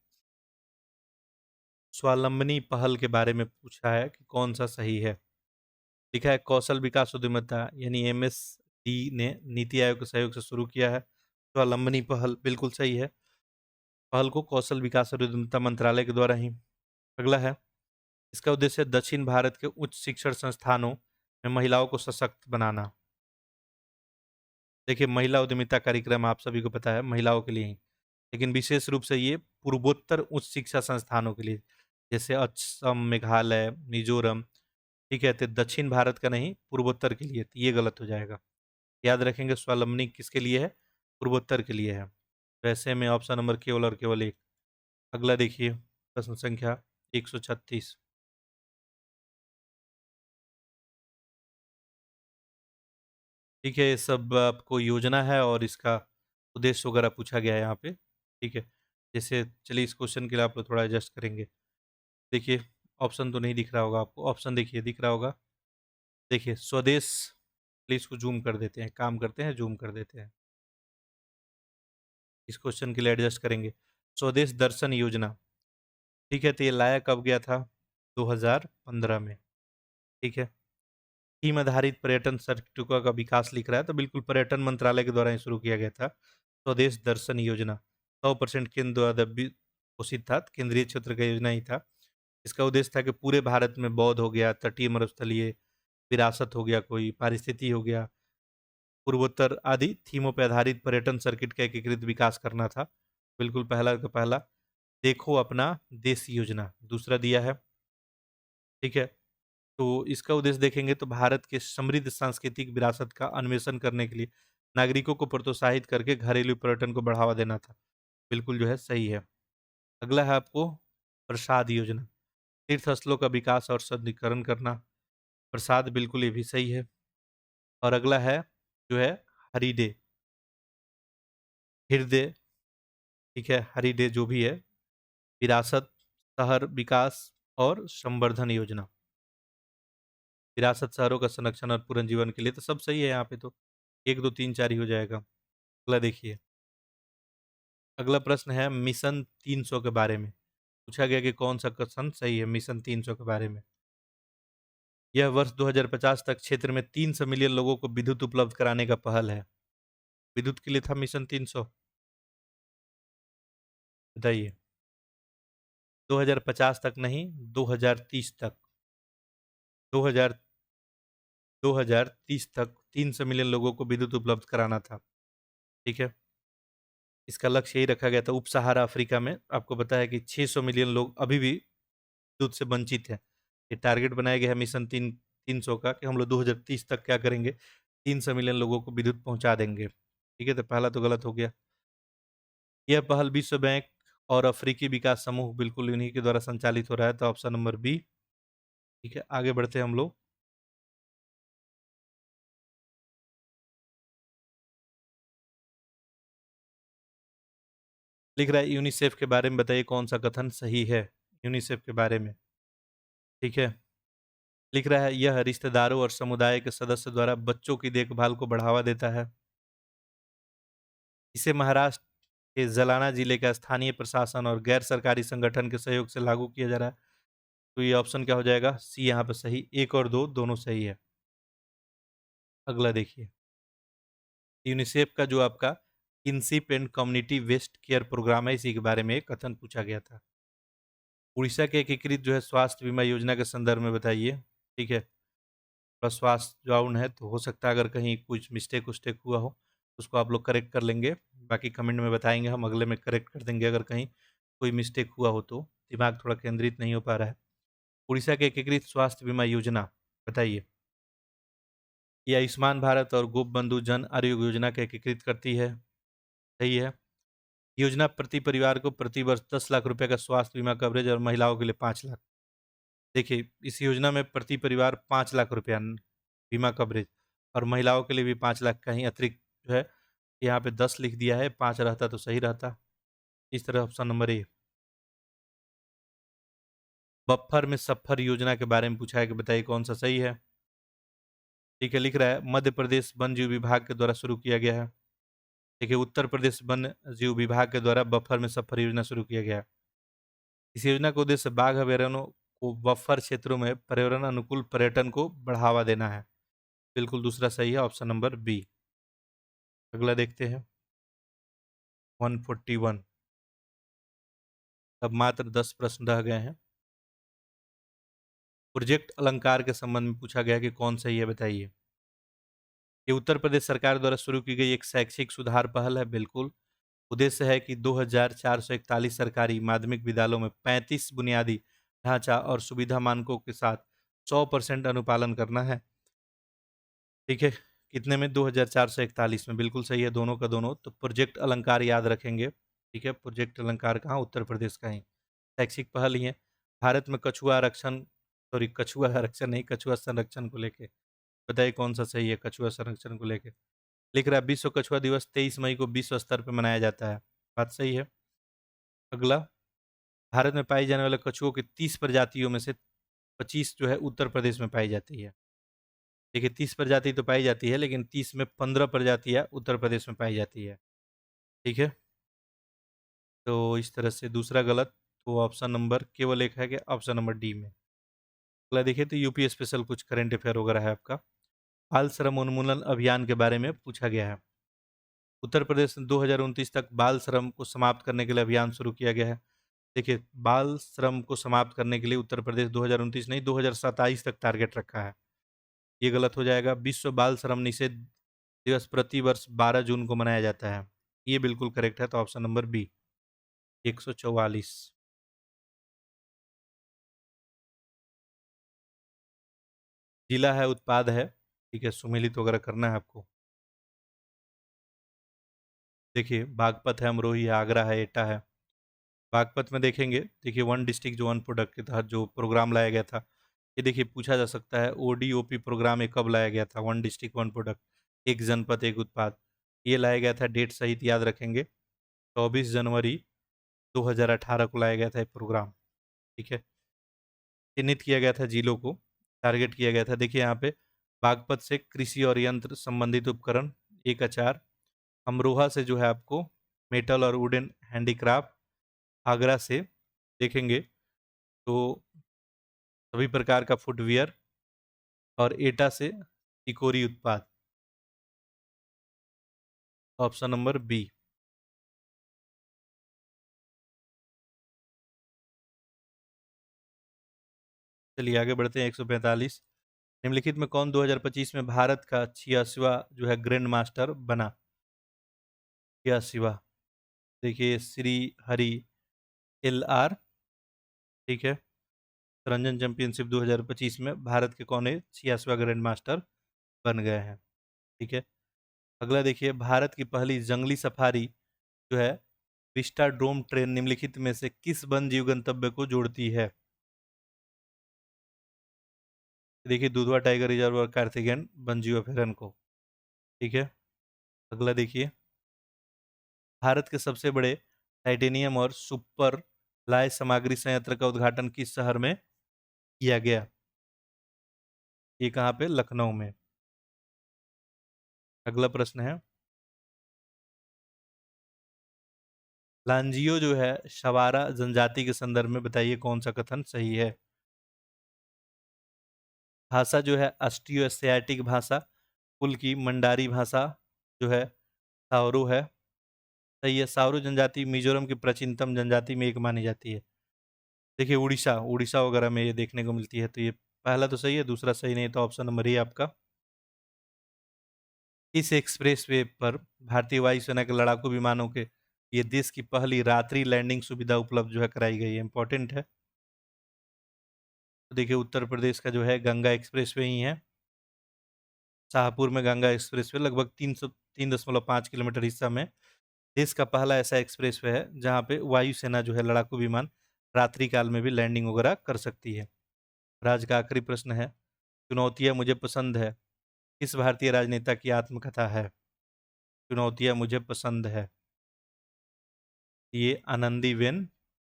स्वावलंबनी पहल के बारे में पूछा है कि कौन सा सही है। लिखा है कौशल विकास उद्यमिता यानी एमएसडी ने नीति आयोग के सहयोग से शुरू किया है। स्वावलंबनी पहल बिल्कुल सही है। पहल को कौशल विकास और उद्यमिता मंत्रालय के द्वारा ही। अगला है, इसका उद्देश्य दक्षिण भारत के उच्च शिक्षण संस्थानों में महिलाओं को सशक्त बनाना। देखिए, महिला उद्यमिता कार्यक्रम आप सभी को पता है महिलाओं के लिए ही, लेकिन विशेष रूप से ये पूर्वोत्तर उच्च शिक्षा संस्थानों के लिए, जैसे असम, मेघालय, मिजोरम। ठीक है, तो दक्षिण भारत का नहीं, पूर्वोत्तर के लिए, तो ये गलत हो जाएगा। याद रखेंगे स्वावलंबनी किसके लिए है? पूर्वोत्तर के लिए है। तो ऐसे में ऑप्शन नंबर केवल और केवल 1। अगला देखिए, प्रश्न संख्या 136। ठीक है, ये सब आपको योजना है और इसका उद्देश्य वगैरह पूछा गया है यहाँ पे। ठीक है, जैसे चलिए इस क्वेश्चन के लिए आप लोग थोड़ा एडजस्ट करेंगे। देखिए, ऑप्शन तो नहीं दिख रहा होगा आपको, ऑप्शन देखिए, दिख रहा होगा। देखिए, स्वदेश, चलिए इसको जूम कर देते हैं, काम करते हैं, जूम कर देते हैं। इस क्वेश्चन के लिए एडजस्ट करेंगे। स्वदेश दर्शन योजना। ठीक है, तो ये लाया कब गया था? 2015 में। ठीक है। थीम आधारित पर्यटन सर्किटों का विकास लिख रहा है, तो बिल्कुल पर्यटन मंत्रालय के द्वारा ही शुरू किया गया था स्वदेश दर्शन योजना। 100% केंद्र द्वारा घोषित था, केंद्रीय क्षेत्र का योजना ही था। इसका उद्देश्य था कि पूरे भारत में बौद्ध हो गया, तटीय मरुस्थलीय विरासत हो गया, कोई पारिस्थिति हो गया, पूर्वोत्तर आदि थीमों पर आधारित पर्यटन सर्किट का एकीकृत विकास करना था। बिल्कुल पहला का पहला। देखो अपना देश योजना दूसरा दिया है। ठीक है, तो इसका उद्देश्य देखेंगे तो भारत के समृद्ध सांस्कृतिक विरासत का अन्वेषण करने के लिए नागरिकों को प्रोत्साहित करके घरेलू पर्यटन को बढ़ावा देना था। बिल्कुल जो है सही है। अगला है आपको प्रसाद योजना, तीर्थ स्थलों का विकास और सौंदर्यीकरण करना। प्रसाद बिल्कुल ये भी सही है। और अगला है जो है हरिडे, हृदय। ठीक है, हरिडे जो भी है, विरासत, शहर विकास और संवर्धन योजना। विरासत, शहरों का संरक्षण और पुनर्जीवन के लिए, तो सब सही है यहाँ पे तो 1 2 3 4 ही हो जाएगा। अगला देखिए, अगला प्रश्न है मिशन 300 के बारे में। पूछा गया कि कौन सा क्वेश्चन सही है मिशन 300 के बारे में। यह वर्ष 2050 तक क्षेत्र में 300 मिलियन लोगों को विद्युत उपलब्ध कराने का पहल है। विद्युत के लिए था मिशन 300, बताइए। 2050 तक नहीं, 2030 तक। 2000 2030 तक 300 मिलियन लोगों को विद्युत उपलब्ध कराना था। ठीक है, इसका लक्ष्य यही रखा गया था। उप सहारा अफ्रीका में आपको पता है कि 600 मिलियन लोग अभी भी विद्युत से वंचित हैं। ये टारगेट बनाया गया है मिशन 300 का कि हम लोग 2030 तक क्या करेंगे, 300 मिलियन लोगों को विद्युत पहुंचा देंगे। ठीक है, तो पहला तो गलत हो गया। यह पहल विश्व बैंक और अफ्रीकी विकास समूह बिल्कुल इन्हीं के द्वारा संचालित हो रहा है, तो ऑप्शन नंबर बी। ठीक है, आगे बढ़ते हैं हम लोग। लिख रहा है यूनिसेफ के बारे में बताइए कौन सा कथन सही है यूनिसेफ के बारे में। ठीक है, लिख रहा है यह रिश्तेदारों और समुदाय के सदस्य द्वारा बच्चों की देखभाल को बढ़ावा देता है। इसे महाराष्ट्र के जलाना जिले का स्थानीय प्रशासन और गैर सरकारी संगठन के सहयोग से लागू किया जा रहा है। तो ये ऑप्शन क्या हो जाएगा? सी यहाँ पे सही। 1 और 2 दोनों सही है। अगला देखिए, यूनिसेफ का जो आपका kinship and community based care programme है, इसी के बारे में एक कथन पूछा गया था। उड़ीसा के एकीकृत जो है स्वास्थ्य बीमा योजना के संदर्भ में बताइए। ठीक है, थोड़ा स्वास्थ्य डाउन है तो हो सकता है अगर कहीं कुछ मिस्टेक उस्टेक हुआ हो उसको आप लोग करेक्ट कर लेंगे। बाकी कमेंट में बताएंगे, हम अगले में करेक्ट कर देंगे अगर कहीं कोई मिस्टेक हुआ हो तो। दिमाग थोड़ा केंद्रित नहीं हो पा रहा है। उड़ीसा के एकीकृत स्वास्थ्य बीमा योजना बताइए। ये आयुष्मान भारत और गोप बंधु जन आरोग्य योजना का एकीकृत करती है। सही है। योजना प्रति परिवार को प्रति वर्ष 10 लाख रुपए का स्वास्थ्य बीमा कवरेज और महिलाओं के लिए 5 लाख। देखिए, इस योजना में प्रति परिवार 5 लाख रुपया बीमा कवरेज और महिलाओं के लिए भी 5 लाख का ही अतिरिक्त जो है, यहाँ पे 10 लिख दिया है, 5 रहता तो सही रहता। इस तरह ऑप्शन नंबर ए। बफर में सफर योजना के बारे में पूछा है कि बताइए कौन सा सही है। ठीक है, लिख रहा है मध्य प्रदेश वन जीव विभाग के द्वारा शुरू किया गया है। देखिए, उत्तर प्रदेश वन जीव विभाग के द्वारा बफर में सफर योजना शुरू किया गया है। इस योजना का उद्देश्य बाघ अभयारण्यों को बफर क्षेत्रों में पर्यावरण अनुकूल पर्यटन को बढ़ावा देना है। बिल्कुल दूसरा सही है, ऑप्शन नंबर बी। अगला देखते हैं 141। अब मात्र 10 प्रश्न रह गए हैं। प्रोजेक्ट अलंकार के संबंध में पूछा गया कि कौन सही है, बताइए। ये उत्तर प्रदेश सरकार द्वारा शुरू की गई एक शैक्षिक सुधार पहल है। बिल्कुल। उद्देश्य है कि 2441 सरकारी माध्यमिक विद्यालयों में 35 बुनियादी ढांचा और सुविधा मानकों के साथ 100% अनुपालन करना है। ठीक है, कितने में? 2441 में। बिल्कुल सही है, दोनों का दोनों। तो प्रोजेक्ट अलंकार याद रखेंगे। ठीक है, प्रोजेक्ट अलंकार कहाँ? उत्तर प्रदेश का ही शैक्षिक पहल ही है। भारत में कछुआ आरक्षण, सॉरी कछुआ आरक्षण नहीं, कछुआ संरक्षण को लेके बताइए कौन सा सही है। कछुआ संरक्षण को लेके लिख रहा है विश्व कछुआ दिवस 23 मई को विश्व स्तर पर मनाया जाता है। बात सही है। अगला, भारत में पाई जाने वाले कछुओं की 30 प्रजातियों में से 25 जो है उत्तर प्रदेश में पाई जाती है। देखिए, 30 प्रजाति तो पाई जाती है, लेकिन 30 में 15 प्रजातियां उत्तर प्रदेश में पाई जाती है। ठीक है, तो इस तरह से दूसरा गलत। तो ऑप्शन नंबर केवल एक है कि ऑप्शन नंबर डी में। अगला देखिए, तो यूपी स्पेशल कुछ करंट अफेयर वगैरह है आपका। बाल श्रम उन्मूलन अभियान के बारे में पूछा गया है। उत्तर प्रदेश में 2029 तक बाल श्रम को समाप्त करने के लिए अभियान शुरू किया गया है। देखिए, बाल श्रम को समाप्त करने के लिए उत्तर प्रदेश 2029 नहीं, 2027 तक टारगेट रखा है। ये गलत हो जाएगा। विश्व बाल श्रम निषेध दिवस प्रति वर्ष 12 जून को मनाया जाता है। ये बिल्कुल करेक्ट है, तो ऑप्शन नंबर बी 144। जिला है, उत्पाद है। ठीक है, सुमेलित वगैरह करना है आपको। देखिए, बागपत है, अमरोही है, आगरा है, एटा है। बागपत में देखेंगे, देखिए वन डिस्ट्रिक्ट जो वन प्रोडक्ट के तहत जो प्रोग्राम लाया गया था, ये देखिए पूछा जा सकता है ओडीओपी प्रोग्राम ये कब लाया गया था। वन डिस्ट्रिक्ट वन प्रोडक्ट, एक जनपद एक उत्पाद, ये लाया गया था। डेट सहित याद रखेंगे, 24 जनवरी 2018 को लाया गया था ये प्रोग्राम। ठीक है, चिन्हित किया गया था जिलों को, टारगेट किया गया था। देखिए यहाँ पे बागपत से कृषि और यंत्र संबंधित उपकरण 1 का 4, अमरोहा से जो है आपको मेटल और वुडन हैंडीक्राफ्ट, आगरा से देखेंगे तो सभी प्रकार का फुटवियर, और एटा से इकोरी उत्पाद। Option number B. चलिए आगे बढ़ते हैं। 145। निम्नलिखित में कौन 2025 में भारत का 86वां जो है ग्रैंड मास्टर बना? 86वां, देखिए श्री हरि एल आर। ठीक है, रंजन चैंपियनशिप 2025 में भारत के कौन है 86वां ग्रैंड मास्टर बन गए हैं। ठीक है, अगला देखिए, भारत की पहली जंगली सफारी जो है विस्टा ड्रोम ट्रेन निम्नलिखित में से किस वन जीव गंतव्य को जोड़ती है? देखिए, दुधवा टाइगर रिजर्व और कार्थिकेयन वन जीव अभयारण्य को। ठीक है, अगला देखिए, भारत के सबसे बड़े टाइटेनियम और सुपर लाय सामग्री संयंत्र का उद्घाटन किस शहर में किया गया? ये कहाँ पे? लखनऊ में। अगला प्रश्न है, लांजियो जो है शवारा जनजाति के संदर्भ में बताइए कौन सा कथन सही है? भाषा जो है ऑस्ट्रियो एशियाटिक भाषा, कुल की मंडारी भाषा जो है सावरो है। सही है, सावरो जनजाति मिजोरम की प्राचीनतम जनजाति में एक मानी जाती है। देखिए, उड़ीसा उड़ीसा वगैरह में ये देखने को मिलती है। तो ये पहला तो सही है, दूसरा सही नहीं, तो ऑप्शन नंबर ए आपका। इस एक्सप्रेसवे पर भारतीय वायुसेना के लड़ाकू विमानों के ये देश की पहली रात्रि लैंडिंग सुविधा उपलब्ध जो है कराई गई है। इंपॉर्टेंट है। तो देखिए, उत्तर प्रदेश का जो है गंगा एक्सप्रेसवे ही है। शाहपुर में गंगा एक्सप्रेसवे लगभग 303.5 किलोमीटर हिस्सा में देश का पहला ऐसा एक्सप्रेसवे है जहाँ पे वायुसेना जो है लड़ाकू विमान रात्रि काल में भी लैंडिंग वगैरह कर सकती है। और आज का आखिरी प्रश्न है, चुनौतियाँ मुझे पसंद है किस भारतीय राजनेता की आत्मकथा है? चुनौतियाँ मुझे पसंद है, ये आनंदीबेन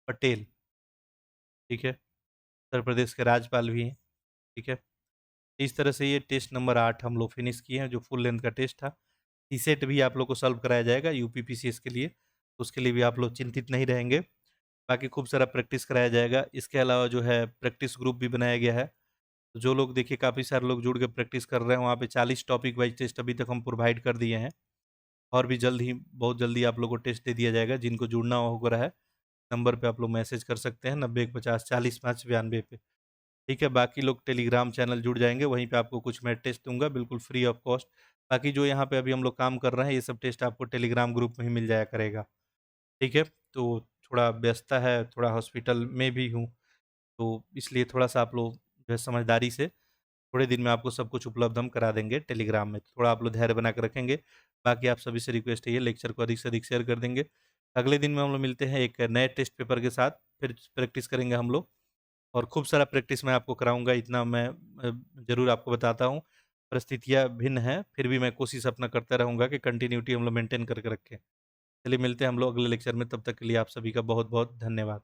पटेल, ठीक है, उत्तर प्रदेश के राज्यपाल भी हैं, ठीक है। इस तरह से ये टेस्ट नंबर 8 हम लोग फिनिश किए हैं, जो फुल लेंथ का टेस्ट था। टीसेट भी आप लोग को सॉल्व कराया जाएगा यूपीपीसीएस के लिए, उसके लिए भी आप लोग चिंतित नहीं रहेंगे। बाकी खूब सारा प्रैक्टिस कराया जाएगा। इसके अलावा जो है प्रैक्टिस ग्रुप भी बनाया गया है। तो जो लोग देखिए काफ़ी सारे लोग जुड़ के प्रैक्टिस कर रहे हैं, वहाँ पे 40 टॉपिक वाइज टेस्ट अभी तक हम प्रोवाइड कर दिए हैं, और भी जल्द ही बहुत जल्दी आप लोग को टेस्ट दे दिया जाएगा। जिनको जुड़ना हो रहा है, नंबर पे आप लोग मैसेज कर सकते हैं 915040 592 पे, ठीक है। बाकी लोग टेलीग्राम चैनल जुड़ जाएंगे, वहीं पे आपको कुछ मैं टेस्ट दूंगा बिल्कुल फ्री ऑफ कॉस्ट। बाकी जो यहाँ पे अभी हम लोग काम कर रहे हैं, ये सब टेस्ट आपको टेलीग्राम ग्रुप में ही मिल जाया करेगा, ठीक है। तो थोड़ा व्यस्तता है, थोड़ा हॉस्पिटल में भी हूँ, तो इसलिए थोड़ा सा आप लोग जो है समझदारी से, थोड़े दिन में आपको सब कुछ उपलब्ध हम करा देंगे टेलीग्राम में, थोड़ा आप लोग धैर्य बना कर रखेंगे। बाकी आप सभी से रिक्वेस्ट है, ये लेक्चर को अधिक से अधिक शेयर कर देंगे। अगले दिन में हम लोग मिलते हैं एक नए टेस्ट पेपर के साथ, फिर प्रैक्टिस करेंगे हम लोग, और खूब सारा प्रैक्टिस मैं आपको कराऊंगा, इतना मैं ज़रूर आपको बताता हूँ। परिस्थितियाँ भिन्न हैं, फिर भी मैं कोशिश अपना करता रहूँगा कि कंटिन्यूटी हम लोग मेंटेन करके रखें। चलिए मिलते हैं हम लोग अगले लेक्चर में, तब तक के लिए आप सभी का बहुत बहुत धन्यवाद।